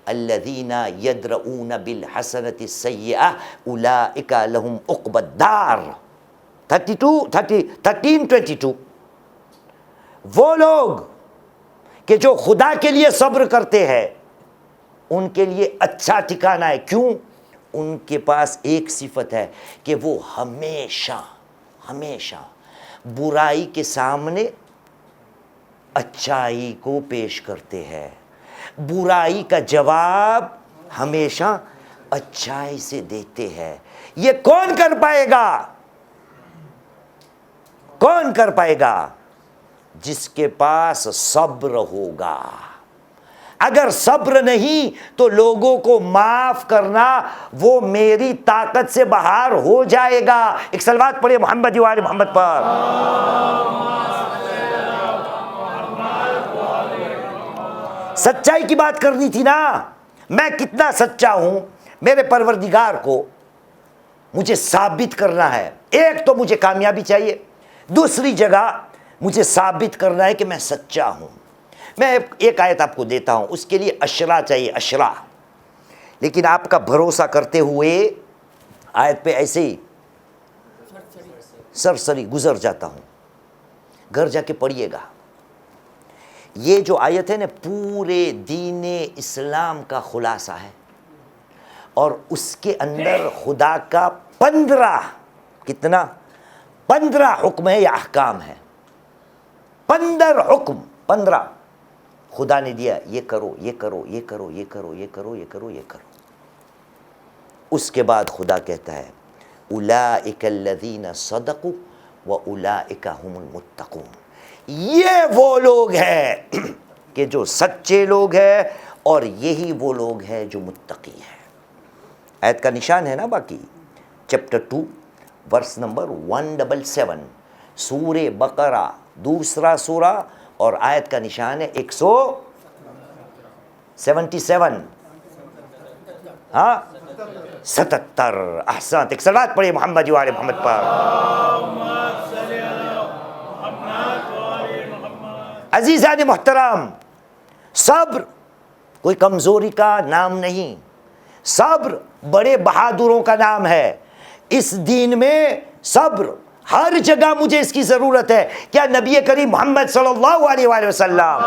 الذین یدرؤون بالحسنۃ السیئۃ اولئک لہم عقبی الدار، 13:22۔ وہ لوگ کہ جو خدا کے لیے صبر کرتے ہیں ان کے لیے اچھا ٹھکانہ ہے۔ کیوں؟ ان کے پاس ایک صفت ہے کہ وہ ہمیشہ برائی کے سامنے اچائی کو پیش کرتے ہیں، برائی کا جواب ہمیشہ اچائی سے دیتے ہیں۔ یہ کون کر پائے گا؟ کون کر پائے گا؟ جس کے پاس صبر ہوگا۔ اگر صبر نہیں تو لوگوں کو معاف کرنا وہ میری طاقت سے باہر ہو جائے گا. ایک صلوات پڑھے محمد و آل محمد پر. سچائی کی بات کرنی تھی نا. میں کتنا سچا ہوں میرے پروردگار کو مجھے ثابت کرنا ہے. ایک تو مجھے کامیابی چاہیے, دوسری جگہ مجھے ثابت کرنا ہے کہ میں سچا ہوں. میں ایک آیت آپ کو دیتا ہوں, اس کے لیے اشرا چاہیے, اشرا. لیکن آپ کا بھروسہ کرتے ہوئے آیت پہ ایسے ہی سرسری گزر جاتا ہوں, گھر جا کے پڑھیے گا. یہ جو آیت ہے نا پورے دین اسلام کا خلاصہ ہے, اور اس کے اندر خدا کا 15 حکم ہے یا احکام ہے. 15 حکم, 15 خدا نے دیا, یہ کرو, یہ کرو, یہ کرو, یہ کرو, یہ کرو, یہ کرو, یہ کرو. اس کے بعد خدا کہتا ہے اولئک الذین صدقوا واولئک هم المتقون. یہ وہ لوگ ہیں کہ جو سچے لوگ ہیں, اور یہی وہ لوگ ہیں جو متقی ہیں. آیت کا نشان ہے نا باقی, چیپٹر 2 ورس نمبر 177, سورہ بقرہ دوسرا سورہ, اور آیت کا نشان ہے 177. ہاں 77. احسنت. ایک صلوات پڑھیے محمد و آل محمد پر. عزیزان محترم, صبر کوئی کمزوری کا نام نہیں, صبر بڑے بہادروں کا نام ہے. اس دین میں صبر ہر جگہ مجھے اس کی ضرورت ہے. کیا نبی کریم محمد صلی اللہ علیہ وآلہ وسلم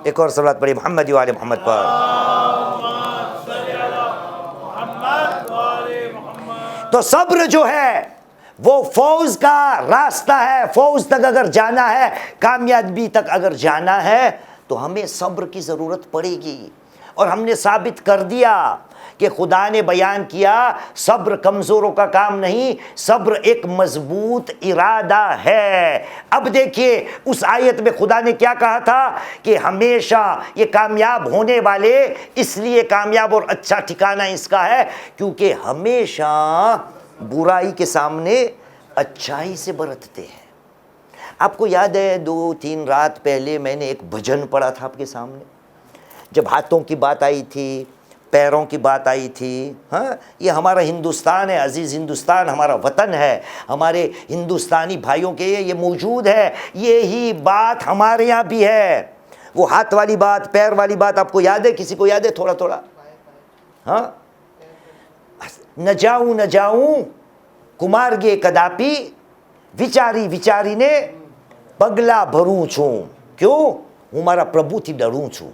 ایک اور صلوات پڑھی محمد و آل محمد پر. تو صبر جو ہے وہ فوز کا راستہ ہے. فوز تک اگر جانا ہے, کامیابی تک اگر جانا ہے, تو ہمیں صبر کی ضرورت پڑے گی. اور ہم نے ثابت کر دیا کہ خدا نے بیان کیا صبر کمزوروں کا کام نہیں, صبر ایک مضبوط ارادہ ہے. اب دیکھیے اس آیت میں خدا نے کیا کہا تھا کہ ہمیشہ یہ کامیاب ہونے والے اس لیے کامیاب اور اچھا ٹھکانہ اس کا ہے کیونکہ ہمیشہ برائی کے سامنے اچھائی سے برتتے ہیں. آپ کو یاد ہے 2-3 رات پہلے میں نے ایک بھجن پڑھا تھا آپ کے سامنے, جب ہاتھوں کی بات آئی تھی, پیروں کی بات آئی تھی. ہاں, یہ ہمارا ہندوستان ہے, عزیز ہندوستان ہمارا وطن ہے, ہمارے ہندوستانی بھائیوں کے یہ موجود ہے. یہی بات ہمارے یہاں بھی ہے. وہ ہاتھ والی بات, پیر والی بات آپ کو یاد ہے؟ کسی کو یاد ہے تھوڑا تھوڑا؟ ہاں, نہ جاؤں کمارگے کداپی વિચારી વિચારીને પગલા ભરું છું. ક્યું? હું મારા પ્રભુથી ડરું છું.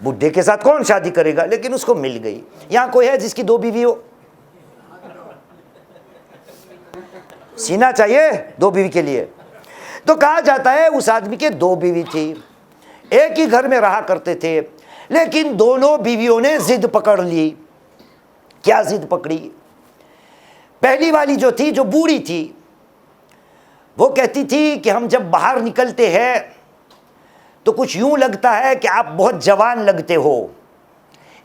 بڈھے کے ساتھ کون شادی کرے گا، لیکن اس کو مل گئی۔ یہاں کوئی ہے جس کی 2 بیوی ہو؟ سینا چاہیے 2 بیوی کے لیے۔ تو کہا جاتا ہے اس آدمی کے 2 بیوی تھی، ایک ہی گھر میں رہا کرتے تھے، لیکن دونوں بیویوں نے ضد پکڑ لی۔ کیا ضد پکڑی؟ پہلی والی جو تھی، جو بوڑھی تھی، وہ کہتی تھی کہ ہم جب باہر نکلتے ہیں تو کچھ یوں لگتا ہے کہ آپ بہت جوان لگتے ہو،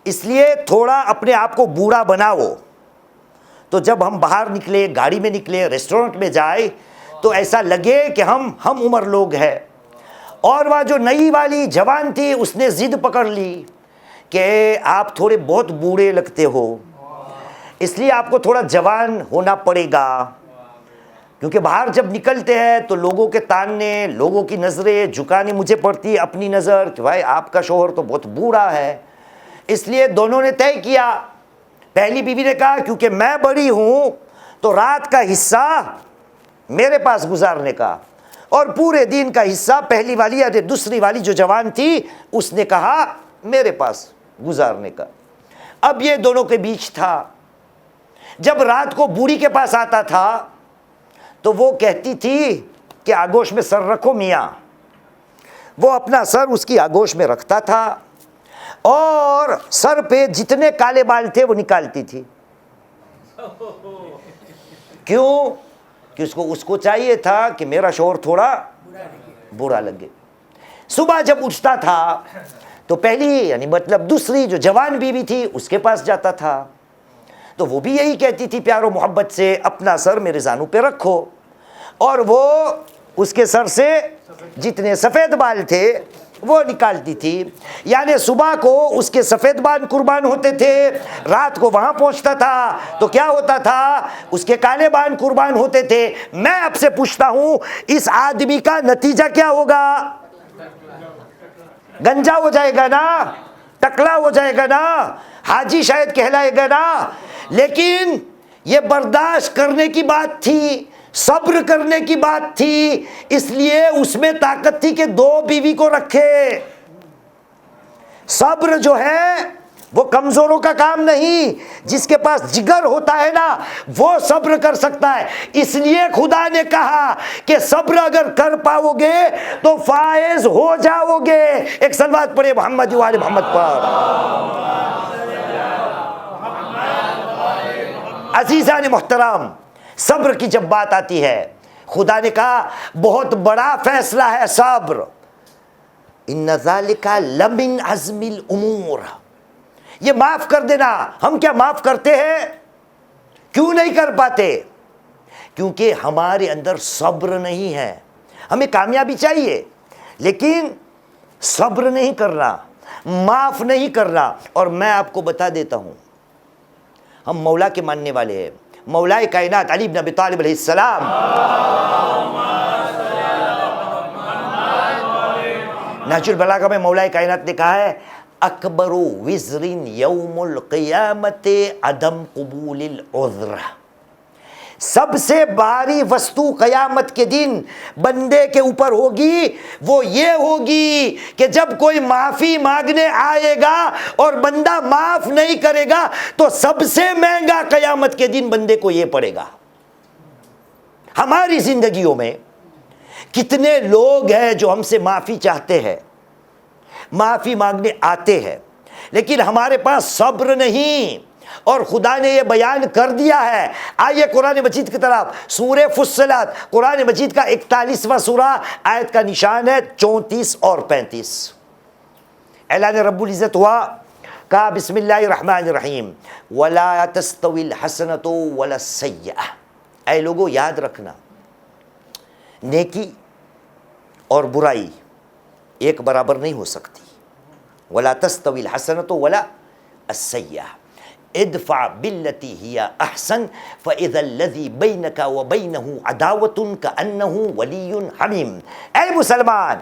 اس لیے تھوڑا اپنے آپ کو بوڑھا بناؤ، تو جب ہم باہر نکلے، گاڑی میں نکلے، ریسٹورنٹ میں جائے تو ایسا لگے کہ ہم عمر لوگ ہیں۔ اور وہ جو نئی والی جوان تھی، اس نے ضد پکڑ لی کہ آپ تھوڑے بہت بوڑھے لگتے ہو، اس لیے آپ کو تھوڑا جوان ہونا پڑے گا، کیونکہ باہر جب نکلتے ہیں تو لوگوں کے تاننے، لوگوں کی نظریں جھکانی مجھے پڑتی ہے اپنی نظر کہ بھائی آپ کا شوہر تو بہت بوڑھا ہے۔ اس لیے دونوں نے طے کیا، پہلی بیوی نے کہا کیونکہ میں بڑی ہوں تو رات کا حصہ میرے پاس گزارنے کا، اور پورے دن کا حصہ پہلی والی یا دوسری والی جو جوان تھی اس نے کہا میرے پاس گزارنے کا۔ اب یہ دونوں کے بیچ تھا۔ جب رات کو بوڑھی کے پاس آتا تھا تو وہ کہتی تھی کہ آگوش میں سر رکھو میاں، وہ اپنا سر اس کی آگوش میں رکھتا تھا اور سر پہ جتنے کالے بال تھے وہ نکالتی تھی۔ کیوں؟ کہ اس کو چاہیے تھا کہ میرا شوہر تھوڑا برا لگے۔ صبح جب اٹھتا تھا تو پہلی یعنی مطلب دوسری جو جوان بیوی تھی اس کے پاس جاتا تھا تو وہ بھی یہی کہتی تھی پیار و محبت سے اپنا سر میرے زانوں پہ رکھو، اور وہ اس کے سر سے جتنے سفید بال تھے وہ نکالتی تھی۔ یعنی صبح کو اس کے سفید بال قربان ہوتے تھے، رات کو وہاں پہنچتا تھا تو کیا ہوتا تھا؟ اس کے کالے بال قربان ہوتے تھے۔ میں اب سے پوچھتا ہوں اس آدمی کا نتیجہ کیا ہوگا؟ گنجا ہو جائے گا نا، ٹکلا ہو جائے گا نا، حاجی شاید کہلائے گا نا۔ لیکن یہ برداشت کرنے کی بات تھی، صبر کرنے کی بات تھی، اس لیے اس میں طاقت تھی کہ 2 بیوی کو رکھے۔ صبر جو ہے وہ کمزوروں کا کام نہیں، جس کے پاس جگر ہوتا ہے نا وہ صبر کر سکتا ہے۔ اس لیے خدا نے کہا کہ صبر اگر کر پاؤ گے تو فائز ہو جاؤ گے۔ ایک صلوات پڑھے محمد و آل محمد پر۔ عزیزان محترم، صبر کی جب بات آتی ہے، خدا نے کہا بہت بڑا فیصلہ ہے صبر۔ ان ذالک لمن عزم الامور، یہ معاف کر دینا۔ ہم کیا معاف کرتے ہیں؟ کیوں نہیں کر پاتے؟ کیونکہ ہمارے اندر صبر نہیں ہے۔ ہمیں کامیابی چاہیے لیکن صبر نہیں کرنا، معاف نہیں کرنا۔ اور میں آپ کو بتا دیتا ہوں، ہم مولا کے ماننے والے ہیں۔ مولا کائنات علی بن ابی طالب علیہ السلام، نہج البلاغہ میں مولا کائنات نے کہا ہے اکبر وزر یوم القیامت عدم قبول العذر، سب سے بھاری وستو قیامت کے دن بندے کے اوپر ہوگی وہ یہ ہوگی کہ جب کوئی معافی مانگنے آئے گا اور بندہ معاف نہیں کرے گا تو سب سے مہنگا قیامت کے دن بندے کو یہ پڑے گا۔ ہماری زندگیوں میں کتنے لوگ ہیں جو ہم سے معافی چاہتے ہیں، معافی مانگنے آتے ہیں، لیکن ہمارے پاس صبر نہیں۔ اور خدا نے یہ بیان کر دیا ہے۔ آئیے قرآن مجید کی طرف، سورہ فصلت، قرآن مجید کا 41واں سورہ، آیت کا نشان ہے 34 اور 35۔ اعلان رب العزت ہوا، کہا بسم اللہ الرحمن الرحیم وَلَا تَسْتَوِي الْحَسَنَةُ وَلَا السَّيِّئَةُ، اے لوگوں یاد رکھنا نیکی اور برائی ایک برابر نہیں ہو سکتی۔ وَلَا تَسْتَوِي الْحَسَنَةُ وَلَا السَّيِّئَةُ ادفع بالتي هي احسن فاذا الذي بينك وبينه عداوة كأنه ولي حميم۔ اے مسلمان،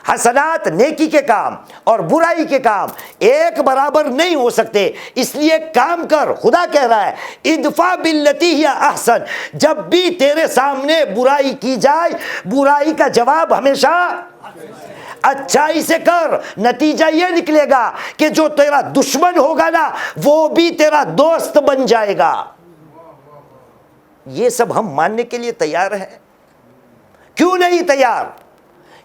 حسنات نیکی کے کام اور برائی کے کام ایک برابر نہیں ہو سکتے، اس لیے کام کر۔ خدا کہہ رہا ہے ادفع باللتی ہی احسن، جب بھی تیرے سامنے برائی کی جائے برائی کا جواب ہمیشہ اچھائی سے کر، نتیجہ یہ نکلے گا کہ جو تیرا دشمن ہوگا نا وہ بھی تیرا دوست بن جائے گا۔ یہ سب ہم ماننے کے لیے تیار ہیں؟ کیوں نہیں تیار؟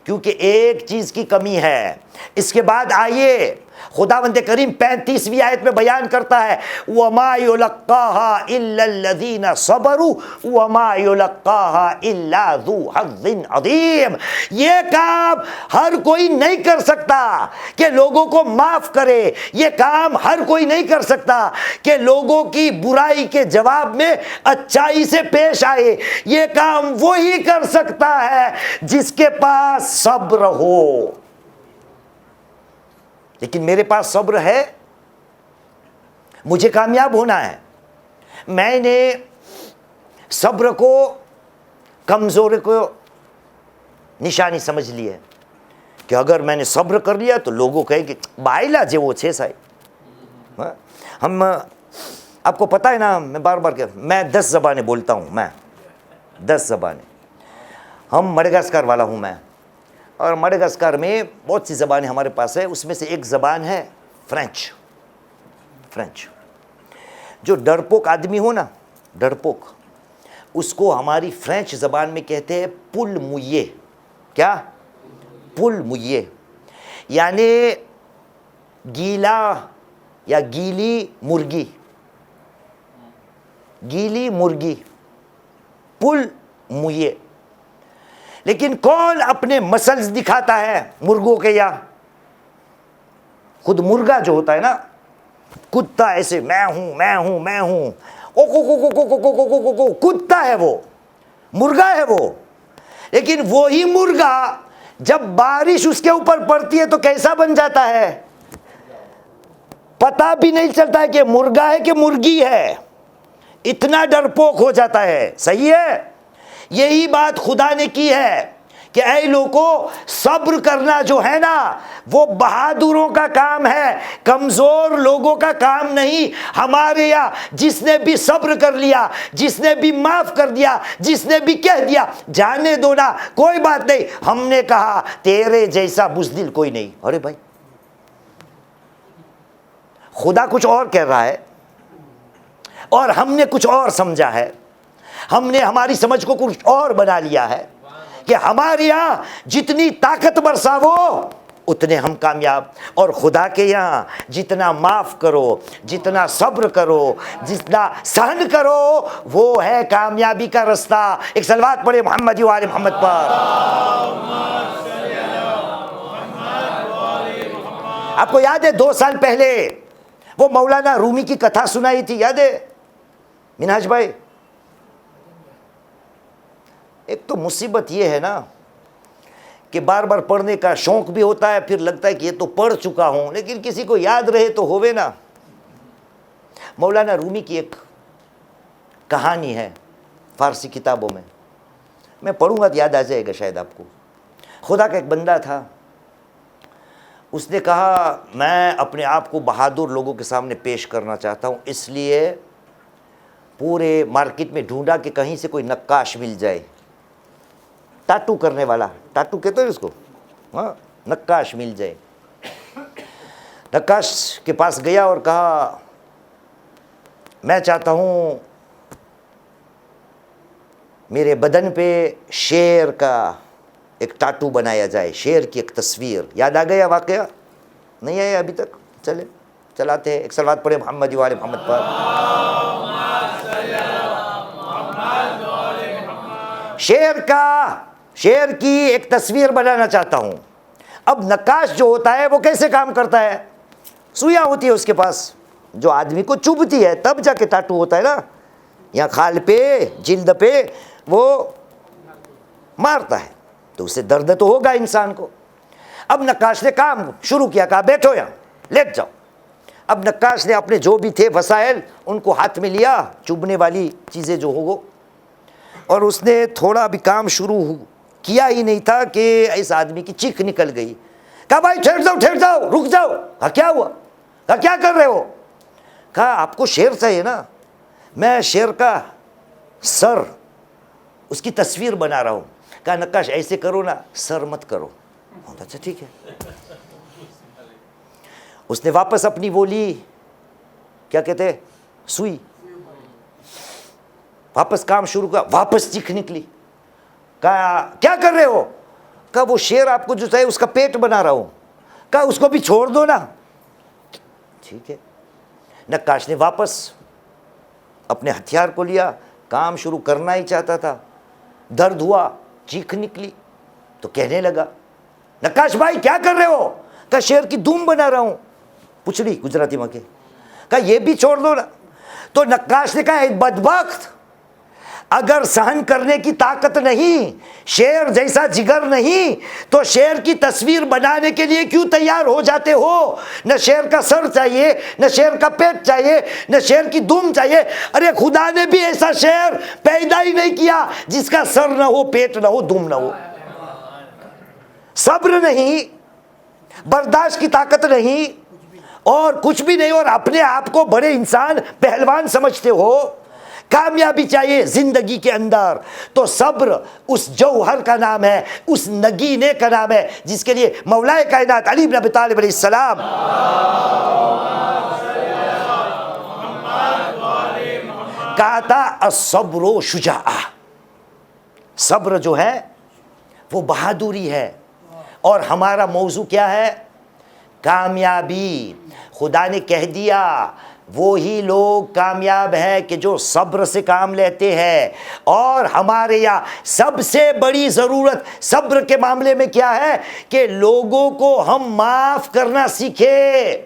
کیونکہ ایک چیز کی کمی ہے۔ اس کے بعد آئیے خداوند کریم 35ویں آیت میں بیان کرتا ہے وَمَا يُلَقَّاهَا إِلَّا الَّذِينَ صَبَرُوا وَمَا يُلَقَّاهَا إِلَّا ذُو حَظٍّ عَظِيمٍ۔ یہ کام ہر کوئی نہیں کر سکتا کہ لوگوں کو معاف کرے، یہ کام ہر کوئی نہیں کر سکتا کہ لوگوں کی برائی کے جواب میں اچھائی سے پیش آئے، یہ کام وہی کر سکتا ہے جس کے پاس صبر ہو۔ لیکن میرے پاس صبر ہے، مجھے کامیاب ہونا ہے۔ میں نے صبر کو کمزوری کو نشانی سمجھ لی ہے کہ اگر میں نے صبر کر لیا تو لوگوں کہیں کہ بائلا جے وہ چھ سائے۔ ہم آپ کو پتہ ہے نا، میں بار بار میں 10 زبانیں بولتا ہوں، میں 10 زبانیں۔ ہم مڈغاسکر والا ہوں میں، اور مڈغاسکر میں بہت سی زبانیں ہمارے پاس ہے، اس میں سے ایک زبان ہے فرینچ۔ جو ڈرپوک آدمی ہو نا، ڈرپوک، اس کو ہماری فرینچ زبان میں کہتے ہیں پل مویے۔ کیا؟ پل مویے، یعنی گیلا یا گیلی مرغی، گیلی مرغی، پل مویے۔ لیکن کون اپنے مسلز دکھاتا ہے مرغوں کے؟ یا خود مرغا جو ہوتا ہے نا، کتا ایسے میں ہوں کتا ہے وہ، مرغا ہے وہ۔ لیکن وہی مرغا جب بارش اس کے اوپر پڑتی ہے تو کیسا بن جاتا ہے؟ پتہ بھی نہیں چلتا ہے کہ مرغا ہے کہ مرغی ہے، اتنا ڈرپوک ہو جاتا ہے۔ صحیح ہے؟ یہی بات خدا نے کی ہے کہ اے لوگوں، صبر کرنا جو ہے نا وہ بہادروں کا کام ہے، کمزور لوگوں کا کام نہیں۔ ہمارے یہاں جس نے بھی صبر کر لیا، جس نے بھی معاف کر دیا، جس نے بھی کہہ دیا جانے دو نا، کوئی بات نہیں، ہم نے کہا تیرے جیسا بزدل کوئی نہیں۔ ارے بھائی، خدا کچھ اور کہہ رہا ہے اور ہم نے کچھ اور سمجھا ہے، ہم نے ہماری سمجھ کو کچھ اور بنا لیا ہے کہ ہمارے یہاں جتنی طاقت برساو اتنے ہم کامیاب، اور خدا کے یہاں جتنا معاف کرو، جتنا صبر کرو، جتنا سہن کرو، وہ ہے کامیابی کا رستہ۔ ایک صلوات پڑھے محمد و آل محمد پر۔ آپ کو یاد ہے 2 سال پہلے وہ مولانا رومی کی کتھا سنائی تھی، یاد ہے منہاج بھائی؟ ایک تو مصیبت یہ ہے نا کہ بار بار پڑھنے کا شوق بھی ہوتا ہے، پھر لگتا ہے کہ یہ تو پڑھ چکا ہوں، لیکن کسی کو یاد رہے تو ہووے نا۔ مولانا رومی کی ایک کہانی ہے فارسی کتابوں میں پڑھوں گا تو یاد آ جائے گا شاید آپ کو۔ خدا کا ایک بندہ تھا، اس نے کہا میں اپنے آپ کو بہادر لوگوں کے سامنے پیش کرنا چاہتا ہوں، اس لیے پورے مارکیٹ میں ڈھونڈا کہ کہیں سے کوئی نقاش مل جائے، ٹاٹو کرنے والا، ٹاٹو کہتے ہیں اس کو، ہاں، نقاش مل جائے۔ نقاش کے پاس گیا اور کہا میں چاہتا ہوں میرے بدن پہ شیر کا ایک ٹاٹو بنایا جائے، شیر کی ایک تصویر۔ یاد آ گیا واقعہ؟ نہیں آیا ابھی تک؟ چلے چلاتے ہیں۔ ایک صلوات پڑھے محمد و آل محمد پر۔ شیر کی ایک تصویر بنانا چاہتا ہوں۔ اب نقاش جو ہوتا ہے وہ کیسے کام کرتا ہے؟ سویاں ہوتی ہے اس کے پاس جو آدمی کو چبھتی ہے، تب جا کے ٹاٹو ہوتا ہے نا، یہاں کھال پہ، جلد پہ وہ مارتا ہے تو اسے درد تو ہوگا انسان کو۔ اب نقاش نے کام شروع کیا، کہا بیٹھو یہاں، لیٹ جاؤ۔ اب نقاش نے اپنے جو بھی تھے وسائل ان کو ہاتھ میں لیا، چبھنے والی چیزیں جو ہو وہ، اور اس نے تھوڑا بھی کام شروع کیا ہی نہیں تھا کہ اس آدمی کی چیخ نکل گئی۔ کہا بھائی ٹھہر جاؤ، رک جاؤ۔ کہا کیا ہوا؟ کہا کیا کر رہے ہو؟ کہا آپ کو شیر چاہیے نا، میں شیر کا سر، اس کی تصویر بنا رہا ہوں۔ کہا نقاش ایسے کرو نا، سر مت کرو، اچھا ٹھیک ہے. اس نے واپس اپنی وہ لی، کیا کہتے ہیں، سوئی، واپس کام شروع کیا، واپس چیخ نکلی. کہا کیا کر رہے ہو؟ کہا وہ شیر آپ کو جو چاہیے اس کا پیٹ بنا رہا ہوں. کہا اس کو بھی چھوڑ دو نا. ٹھیک ہے. نقاش نے واپس اپنے ہتھیار کو لیا، کام شروع کرنا ہی چاہتا تھا، درد ہوا، چیخ نکلی تو کہنے لگا، نقاش بھائی کیا کر رہے ہو؟ کہا شیر کی دم بنا رہا ہوں، پچھڑی گجراتی میں کے. کہا یہ بھی چھوڑ دو نا. تو نقاش نے کہا اے بدبخت، اگر سہن کرنے کی طاقت نہیں، شیر جیسا جگر نہیں، تو شیر کی تصویر بنانے کے لیے کیوں تیار ہو جاتے ہو؟ نہ شیر کا سر چاہیے، نہ شیر کا پیٹ چاہیے، نہ شیر کی دم چاہیے. ارے خدا نے بھی ایسا شیر پیدا ہی نہیں کیا جس کا سر نہ ہو، پیٹ نہ ہو، دم نہ ہو. صبر نہیں، برداشت کی طاقت نہیں، اور کچھ بھی نہیں، اور اپنے آپ کو بڑے انسان، پہلوان سمجھتے ہو. کامیابی چاہیے زندگی کے اندر تو صبر اس جوہر کا نام ہے، اس نگینے کا نام ہے جس کے لیے مولائے کائنات علی بن ابی طالب علیہ السلام کہا تھا الصبر شجاعہ. صبر جو ہے وہ بہادری ہے. اور ہمارا موضوع کیا ہے؟ کامیابی. خدا نے کہہ دیا وہی لوگ کامیاب ہیں کہ جو صبر سے کام لیتے ہیں. اور ہمارے یہاں سب سے بڑی ضرورت صبر کے معاملے میں کیا ہے کہ لوگوں کو ہم معاف کرنا سیکھیں.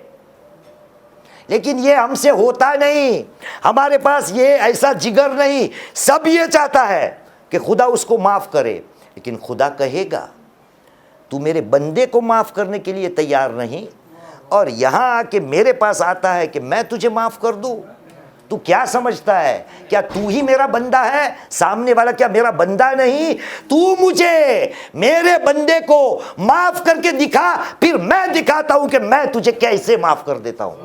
لیکن یہ ہم سے ہوتا نہیں، ہمارے پاس یہ ایسا جگر نہیں. سب یہ چاہتا ہے کہ خدا اس کو معاف کرے، لیکن خدا کہے گا تو میرے بندے کو معاف کرنے کے لیے تیار نہیں، اور یہاں آ کے میرے پاس آتا ہے کہ میں تجھے معاف کر دوں. تو کیا سمجھتا ہے؟ کیا تو ہی میرا بندہ ہے؟ سامنے والا کیا میرا بندہ نہیں؟ تو مجھے میرے بندے کو معاف کر کے دکھا، پھر میں دکھاتا ہوں کہ میں تجھے کیسے معاف کر دیتا ہوں.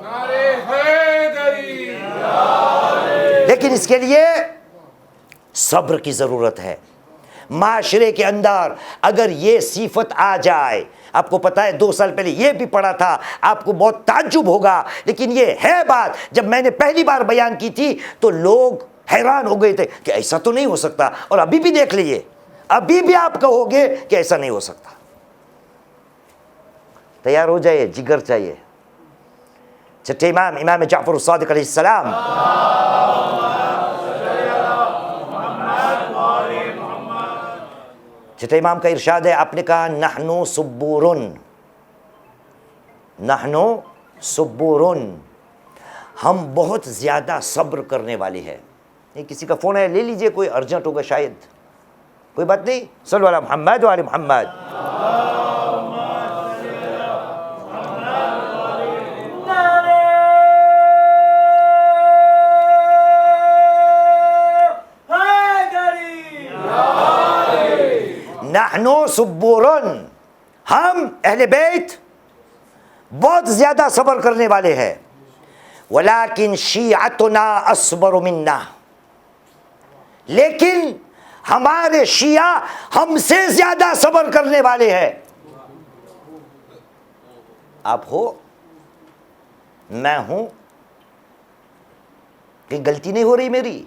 لیکن اس کے لیے صبر کی ضرورت ہے. معاشرے کے اندر اگر یہ صفت آ جائے، آپ کو پتا ہے 2 سال پہلے یہ بھی پڑھا تھا، آپ کو بہت تعجب ہوگا، لیکن یہ ہے بات. جب میں نے پہلی بار بیان کی تھی تو لوگ حیران ہو گئے تھے کہ ایسا تو نہیں ہو سکتا. اور ابھی بھی دیکھ لیجئے، ابھی بھی آپ کہو گے کہ ایسا نہیں ہو سکتا. تیار ہو جائے، جگر چاہیے. چھٹے امام جعفر الصادق علیہ السلام چھٹے امام کا ارشاد ہے، آپ نے کہا نحنو صبورن، نحنو صبورن، ہم بہت زیادہ صبر کرنے والے ہیں. یہ کسی کا فون ہے، لے لیجئے، کوئی ارجنٹ ہوگا شاید. کوئی بات نہیں. صلو علی محمد و علی محمد. نحنو صبورن، ہم اہل بیت بہت زیادہ صبر کرنے والے ہیں. ولیکن شیعتنا اصبر منا، لیکن ہمارے شیعہ ہم سے زیادہ صبر کرنے والے ہیں. آپ ہو، میں ہوں، کہ غلطی نہیں ہو رہی میری؟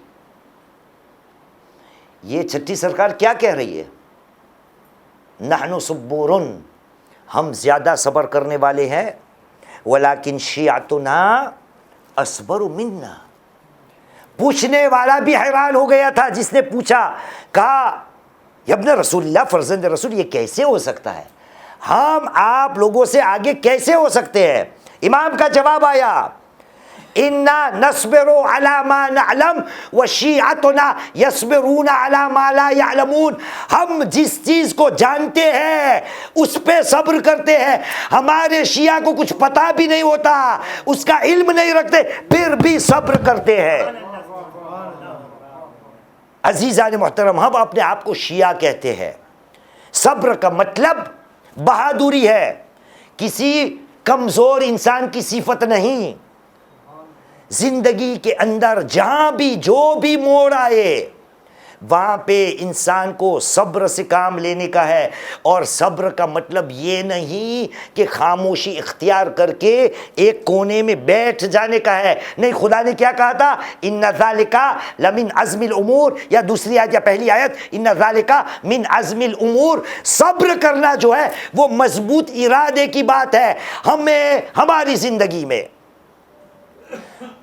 یہ چھٹی سرکار کیا کہہ رہی ہے؟ نحن صبورن، ہم زیادہ صبر کرنے والے ہیں. ولیکن شیعتنا اصبر منا. پوچھنے والا بھی حیران ہو گیا تھا جس نے پوچھا، کہا یا ابن رسول اللہ، فرزند رسول، یہ کیسے ہو سکتا ہے؟ ہم آپ لوگوں سے آگے کیسے ہو سکتے ہیں؟ امام کا جواب آیا، انا نصبر علی ما نعلم وشیعتنا یصبرون علی ما لا یعلمون. ہم جس چیز کو جانتے ہیں اس پہ صبر کرتے ہیں. ہمارے شیعہ کو کچھ پتہ بھی نہیں ہوتا، اس کا علم نہیں رکھتے، پھر بھی صبر کرتے ہیں. عزیزان محترم، ہم اپنے آپ کو شیعہ کہتے ہیں. صبر کا مطلب بہادری ہے، کسی کمزور انسان کی صفت نہیں. زندگی کے اندر جہاں بھی جو بھی موڑ آئے وہاں پہ انسان کو صبر سے کام لینے کا ہے، اور صبر کا مطلب یہ نہیں کہ خاموشی اختیار کر کے ایک کونے میں بیٹھ جانے کا ہے، نہیں۔ خدا نے کیا کہا تھا؟ ان ذالک لمن عزم الامور، یا دوسری آیت یا پہلی آیت، ان ذالک من عزم الامور، صبر کرنا جو ہے وہ مضبوط ارادے کی بات ہے۔ ہمیں ہماری زندگی میں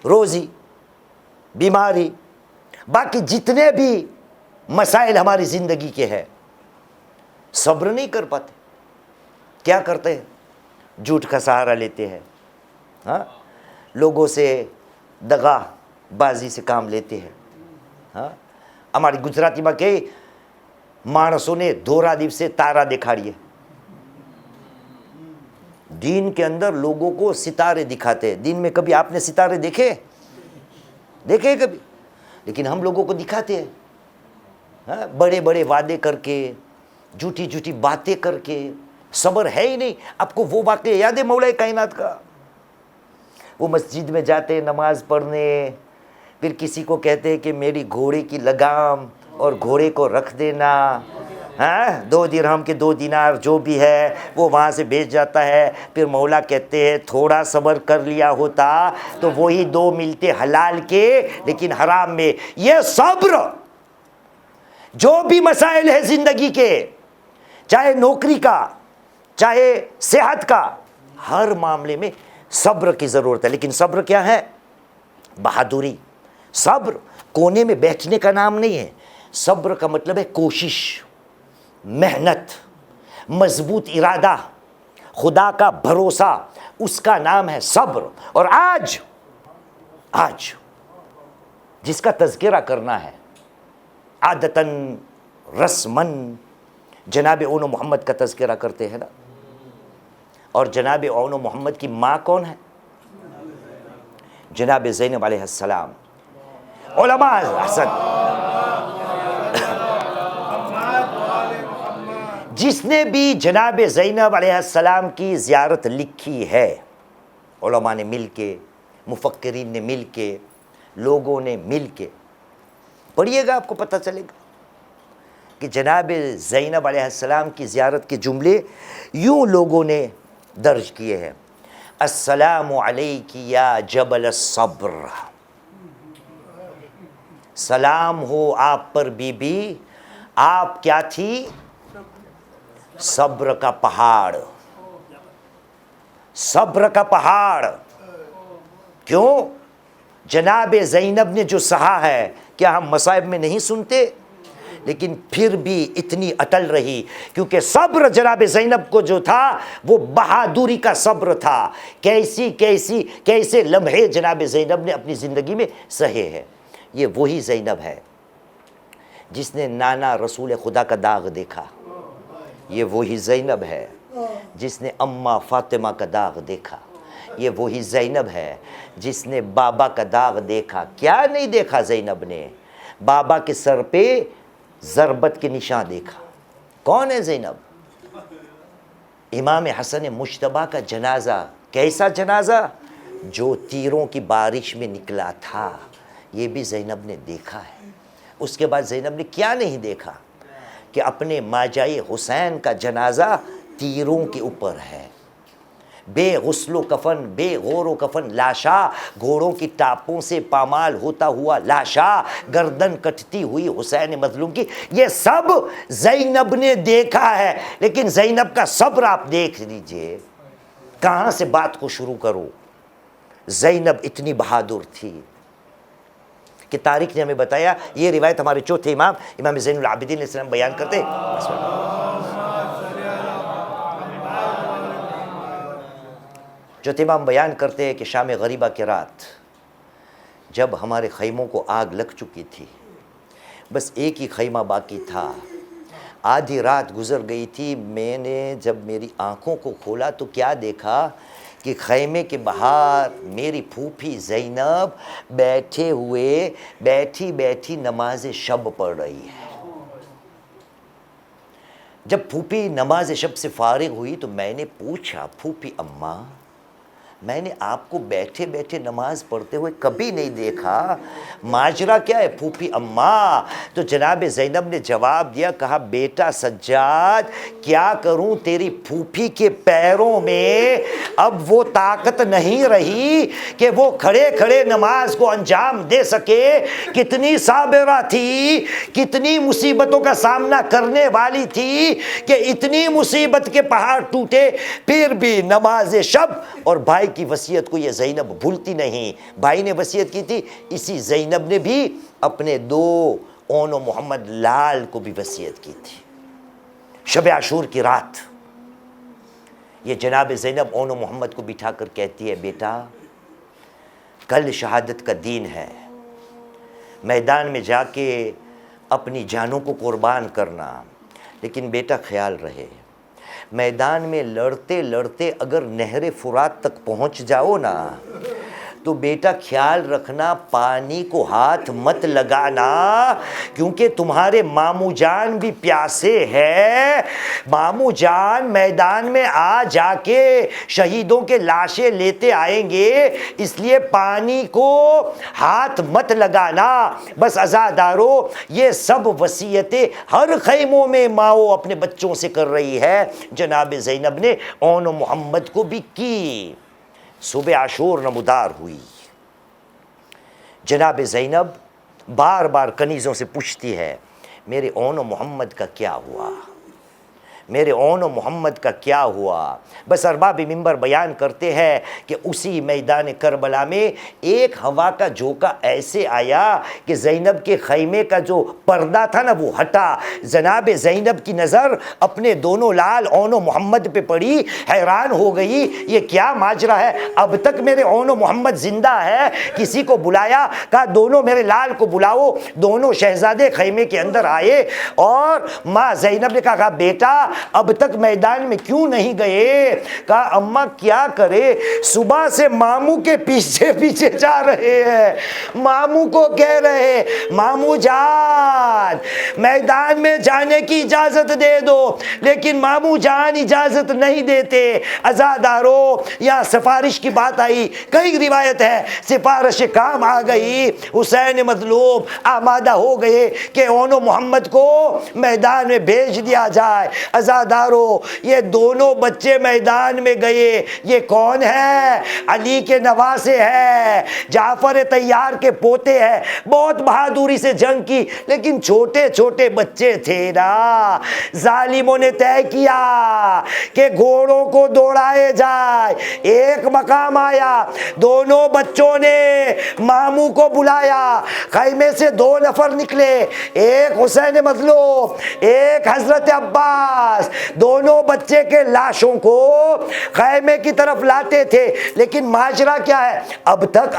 روزی، بیماری، باقی جتنے بھی مسائل ہماری زندگی کے ہیں، صبر نہیں کر پاتے۔ کیا کرتے ہیں؟ جھوٹ کا سہارا لیتے ہیں، ہاں، لوگوں سے دغا بازی سے کام لیتے ہیں، ہاں۔ ہماری گجراتی میں کہ مانسوں نے دورا દિવસે તારા દેખાડીએ، دین کے اندر لوگوں کو ستارے دکھاتے ہیں۔ دین میں کبھی آپ نے ستارے دیکھے کبھی؟ لیکن ہم لوگوں کو دکھاتے ہیں، ہاں، بڑے بڑے وعدے کر کے، جھوٹی باتیں کر کے۔ صبر ہے ہی نہیں۔ آپ کو وہ واقعہ یاد ہے مولا کائنات کا؟ وہ مسجد میں جاتے نماز پڑھنے، پھر کسی کو کہتے ہیں کہ میری گھوڑے کی لگام اور گھوڑے کو رکھ دینا، ہاں، 2 درہم کے 2 دینار جو بھی ہے وہ وہاں سے بھیج جاتا ہے۔ پھر مولا کہتے ہیں تھوڑا صبر کر لیا ہوتا تو وہی 2 ملتے حلال کے لیکن حرام میں۔ یہ صبر، جو بھی مسائل ہے زندگی کے، چاہے نوکری کا، چاہے صحت کا، ہر معاملے میں صبر کی ضرورت ہے۔ لیکن صبر کیا ہے؟ بہادری۔ صبر کونے میں بیٹھنے کا نام نہیں ہے۔ صبر کا مطلب ہے کوشش، محنت، مضبوط ارادہ، خدا کا بھروسہ، اس کا نام ہے صبر۔ اور آج جس کا تذکرہ کرنا ہے، عادتاً رسماً جناب اون محمد کا تذکرہ کرتے ہیں نا۔ اور جناب اون محمد کی ماں کون ہے؟ جناب زینب علیہ السلام۔ علماء حسن، جس نے بھی جناب زینب علیہ السلام کی زیارت لکھی ہے، علماء نے مل کے، مفکرین نے مل کے، لوگوں نے مل کے، پڑھیے گا آپ کو پتہ چلے گا کہ جناب زینب علیہ السلام کی زیارت کے جملے یوں لوگوں نے درج کیے ہیں: السلام علیک یا جبل الصبر، سلام ہو آپ پر بی بی، آپ کیا تھی؟ صبر کا پہاڑ۔ صبر کا پہاڑ۔ کیوں؟ جناب زینب نے جو سہا ہے، کیا ہم مصائب میں نہیں سنتے؟ لیکن پھر بھی اتنی اٹل رہی، کیونکہ صبر جناب زینب کو جو تھا وہ بہادری کا صبر تھا۔ کیسے لمحے جناب زینب نے اپنی زندگی میں سہے ہیں۔ یہ وہی زینب ہے جس نے نانا رسول خدا کا داغ دیکھا۔ یہ وہی زینب ہے جس نے اماں فاطمہ کا داغ دیکھا۔ یہ وہی زینب ہے جس نے بابا کا داغ دیکھا۔ کیا نہیں دیکھا زینب نے؟ بابا کے سر پہ ضربت کے نشان دیکھا۔ کون ہے زینب؟ امام حسن مجتبیٰ کا جنازہ۔ کیسا جنازہ؟ جو تیروں کی بارش میں نکلا تھا، یہ بھی زینب نے دیکھا ہے۔ اس کے بعد زینب نے کیا نہیں دیکھا کہ اپنے ماجائے حسین کا جنازہ تیروں کے اوپر ہے، بے غسل و کفن، بے غور و کفن لاشا، گھوڑوں کی ٹاپوں سے پامال ہوتا ہوا لاشا، گردن کٹتی ہوئی حسین مظلوم کی، یہ سب زینب نے دیکھا ہے۔ لیکن زینب کا صبر آپ دیکھ لیجئے، کہاں سے بات کو شروع کروں۔ زینب اتنی بہادر تھی کہ تاریخ نے ہمیں بتایا، یہ روایت ہمارے چوتھے امام زین العابدین علیہ السلام بیان کرتے۔ چوتھے امام بیان کرتے ہیں کہ شام غریبہ کی رات جب ہمارے خیموں کو آگ لگ چکی تھی، بس ایک ہی خیمہ باقی تھا، آدھی رات گزر گئی تھی، میں نے جب میری آنکھوں کو کھولا تو کیا دیکھا کہ خیمے کے باہر میری پھوپھی زینب بیٹھی نماز شب پڑھ رہی ہے۔ جب پھوپھی نماز شب سے فارغ ہوئی تو میں نے پوچھا، پھوپھی اماں میں نے آپ کو بیٹھے بیٹھے نماز پڑھتے ہوئے کبھی نہیں دیکھا، ماجرا کیا ہے پھوپھی اماں؟ تو جناب زینب نے جواب دیا، کہا بیٹا سجاد کیا کروں، تیری پھوپھی کے پیروں میں اب وہ طاقت نہیں رہی کہ وہ کھڑے کھڑے نماز کو انجام دے سکے، کتنی صابرہ تھی، کتنی مصیبتوں کا سامنا کرنے والی تھی کہ اتنی مصیبت کے پہاڑ ٹوٹے پھر بھی نماز شب، اور بھائی کی وصیت کو یہ زینب بھولتی نہیں۔ بھائی نے وصیت کی تھی، اسی زینب نے بھی اپنے 2 اون و محمد لال کو بھی وصیت کی تھی۔ شب عاشور کی رات یہ جناب زینب اون و محمد کو بٹھا کر کہتی ہے، بیٹا کل شہادت کا دن ہے، میدان میں جا کے اپنی جانوں کو قربان کرنا، لیکن بیٹا خیال رہے میدان میں لڑتے لڑتے اگر نہر فرات تک پہنچ جاؤ نا تو بیٹا خیال رکھنا پانی کو ہاتھ مت لگانا، کیونکہ تمہارے ماموں جان بھی پیاسے ہیں، ماموں جان میدان میں آ جا کے شہیدوں کے لاشیں لیتے آئیں گے، اس لیے پانی کو ہاتھ مت لگانا۔ بس عزادارو یہ سب وصیتیں ہر خیموں میں ماؤں اپنے بچوں سے کر رہی ہے، جناب زینب نے اون و محمد کو بھی کی۔ صبح عاشور نمودار ہوئی، جناب زینب بار بار کنیزوں سے پوچھتی ہے، میرے اون و محمد کا کیا ہوا، میرے اون و محمد کا کیا ہوا؟ بس ارباب منبر بیان کرتے ہیں کہ اسی میدان کربلا میں ایک ہوا کا جھونکا ایسے آیا کہ زینب کے خیمے کا جو پردہ تھا نا وہ ہٹا، جناب زینب کی نظر اپنے دونوں لال اون و محمد پہ پڑی، حیران ہو گئی یہ کیا ماجرا ہے، اب تک میرے اون و محمد زندہ ہے؟ کسی کو بلایا، کہا دونوں میرے لال کو بلاؤ، دونوں شہزادے خیمے کے اندر آئے، اور ماں زینب نے کہا بیٹا اب تک میدان میں کیوں نہیں گئے؟ کہا اماں کیا کرے، صبح سے ماموں کے پیچھے پیچھے جا رہے ہیں، ماموں کو کہہ رہے ماموں جان میدان میں جانے کی اجازت دے دو، لیکن ماموں جان اجازت نہیں دیتے۔ عزادارو یا سفارش کی بات آئی، کئی روایت ہے سفارش کام آ گئی، حسین مظلوم آمادہ ہو گئے کہ اون و محمد کو میدان میں بھیج دیا جائے۔ عزادارو یہ دونوں بچے میدان میں گئے، یہ کون ہے؟ علی کے نواسے ہیں، جعفر طیار کے پوتے ہیں، بہت بہادری سے جنگ کی، لیکن چھوٹے چھوٹے بچے تھے نا۔ ظالموں نے طے کیا کہ گھوڑوں کو دوڑائے جائے، ایک مقام آیا، دونوں بچوں نے ماموں کو بلایا، خیمے سے 2 نفر نکلے، ایک حسین مظلوم ایک حضرت عباس، دونوں بچے کے لاشوں کو خیمے کی طرف لاتے تھے، لیکن ماجرا کیا ہے، اب تک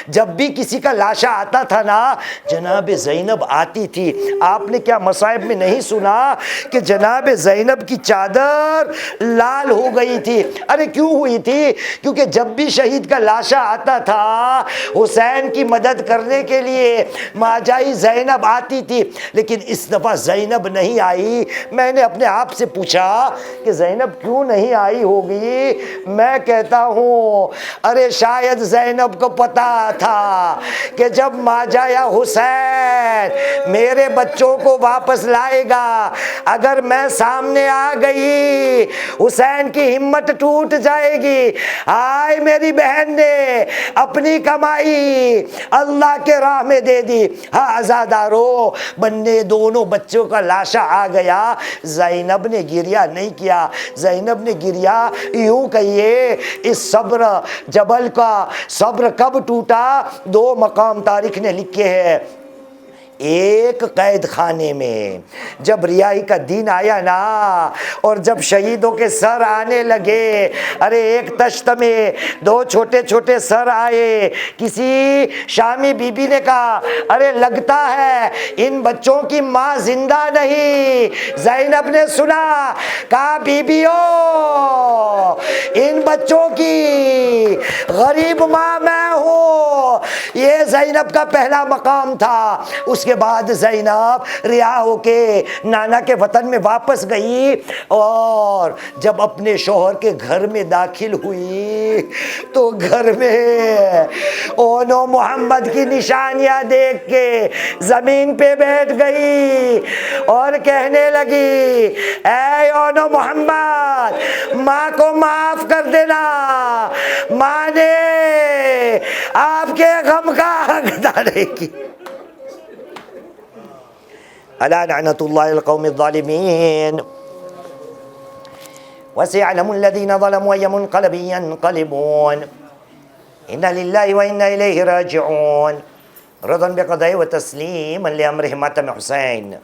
جب بھی کسی کا لاشا آتا تھا نا جناب زینب آتی تھی۔ آپ نے کیا مصائب میں نہیں سنا کہ جناب زینب کی چادر لال ہو گئی تھی؟ ارے کیوں ہوئی تھی؟ کیونکہ جب بھی شہید کا لاشا آتا تھا حسین کی مدد کرنے کے لیے ماجائی زینب آتی تھی، لیکن اس دفعہ زینب نہیں آئی۔ میں نے اپنے آپ سے پوچھا کہ زینب کیوں نہیں آئی ہوگی؟ میں کہتا ہوں ارے شاید زینب کو پتا تھا کہ جب ماجا یا حسین میرے بچوں کو واپس لائے گا، اگر میں سامنے آ گئی حسین کی ہمت ٹوٹ جائے گی۔ آئے میری بہن نے اپنی کمائی اللہ کے راہ میں دے دی۔ ہاں عزادارو بننے دونوں بچوں کا لاشا آ گیا، زینب نے گریہ نہیں کیا، زینب نے گریہ یوں کہیے اس صبر جبل کا صبر کب ٹوٹا؟ 2 مقام تاریخ نے لکھے ہیں۔ ایک قید خانے میں جب رہائی کا دن آیا نا اور جب شہیدوں کے سر آنے لگے، ارے ایک تشت میں 2 چھوٹے چھوٹے سر آئے، کسی شامی بی بی نے کہا ارے لگتا ہے ان بچوں کی ماں زندہ نہیں۔ زینب نے سنا، کہا بی بیو ان بچوں کی غریب ماں میں ہوں، یہ زینب کا پہلا مقام تھا. اس کے بعد زینب رہا ہو کے نانا کے وطن میں واپس گئی اور جب اپنے شوہر کے گھر میں داخل ہوئی تو گھر میں اونو محمد کی نشانیاں دیکھ کے زمین پہ بیٹھ گئی اور کہنے لگی اے اونو محمد ماں کو معاف کر دینا، ماں نے آپ کے غم کا حقدار کی. الا لعنت اللہ القوم الظالمین. وسيعلم الذين ظلموا أي منقلب ينقلبون إنا لله وإنا إليه راجعون. رضا بقضاء وتسليما لأمره ماتم حسين.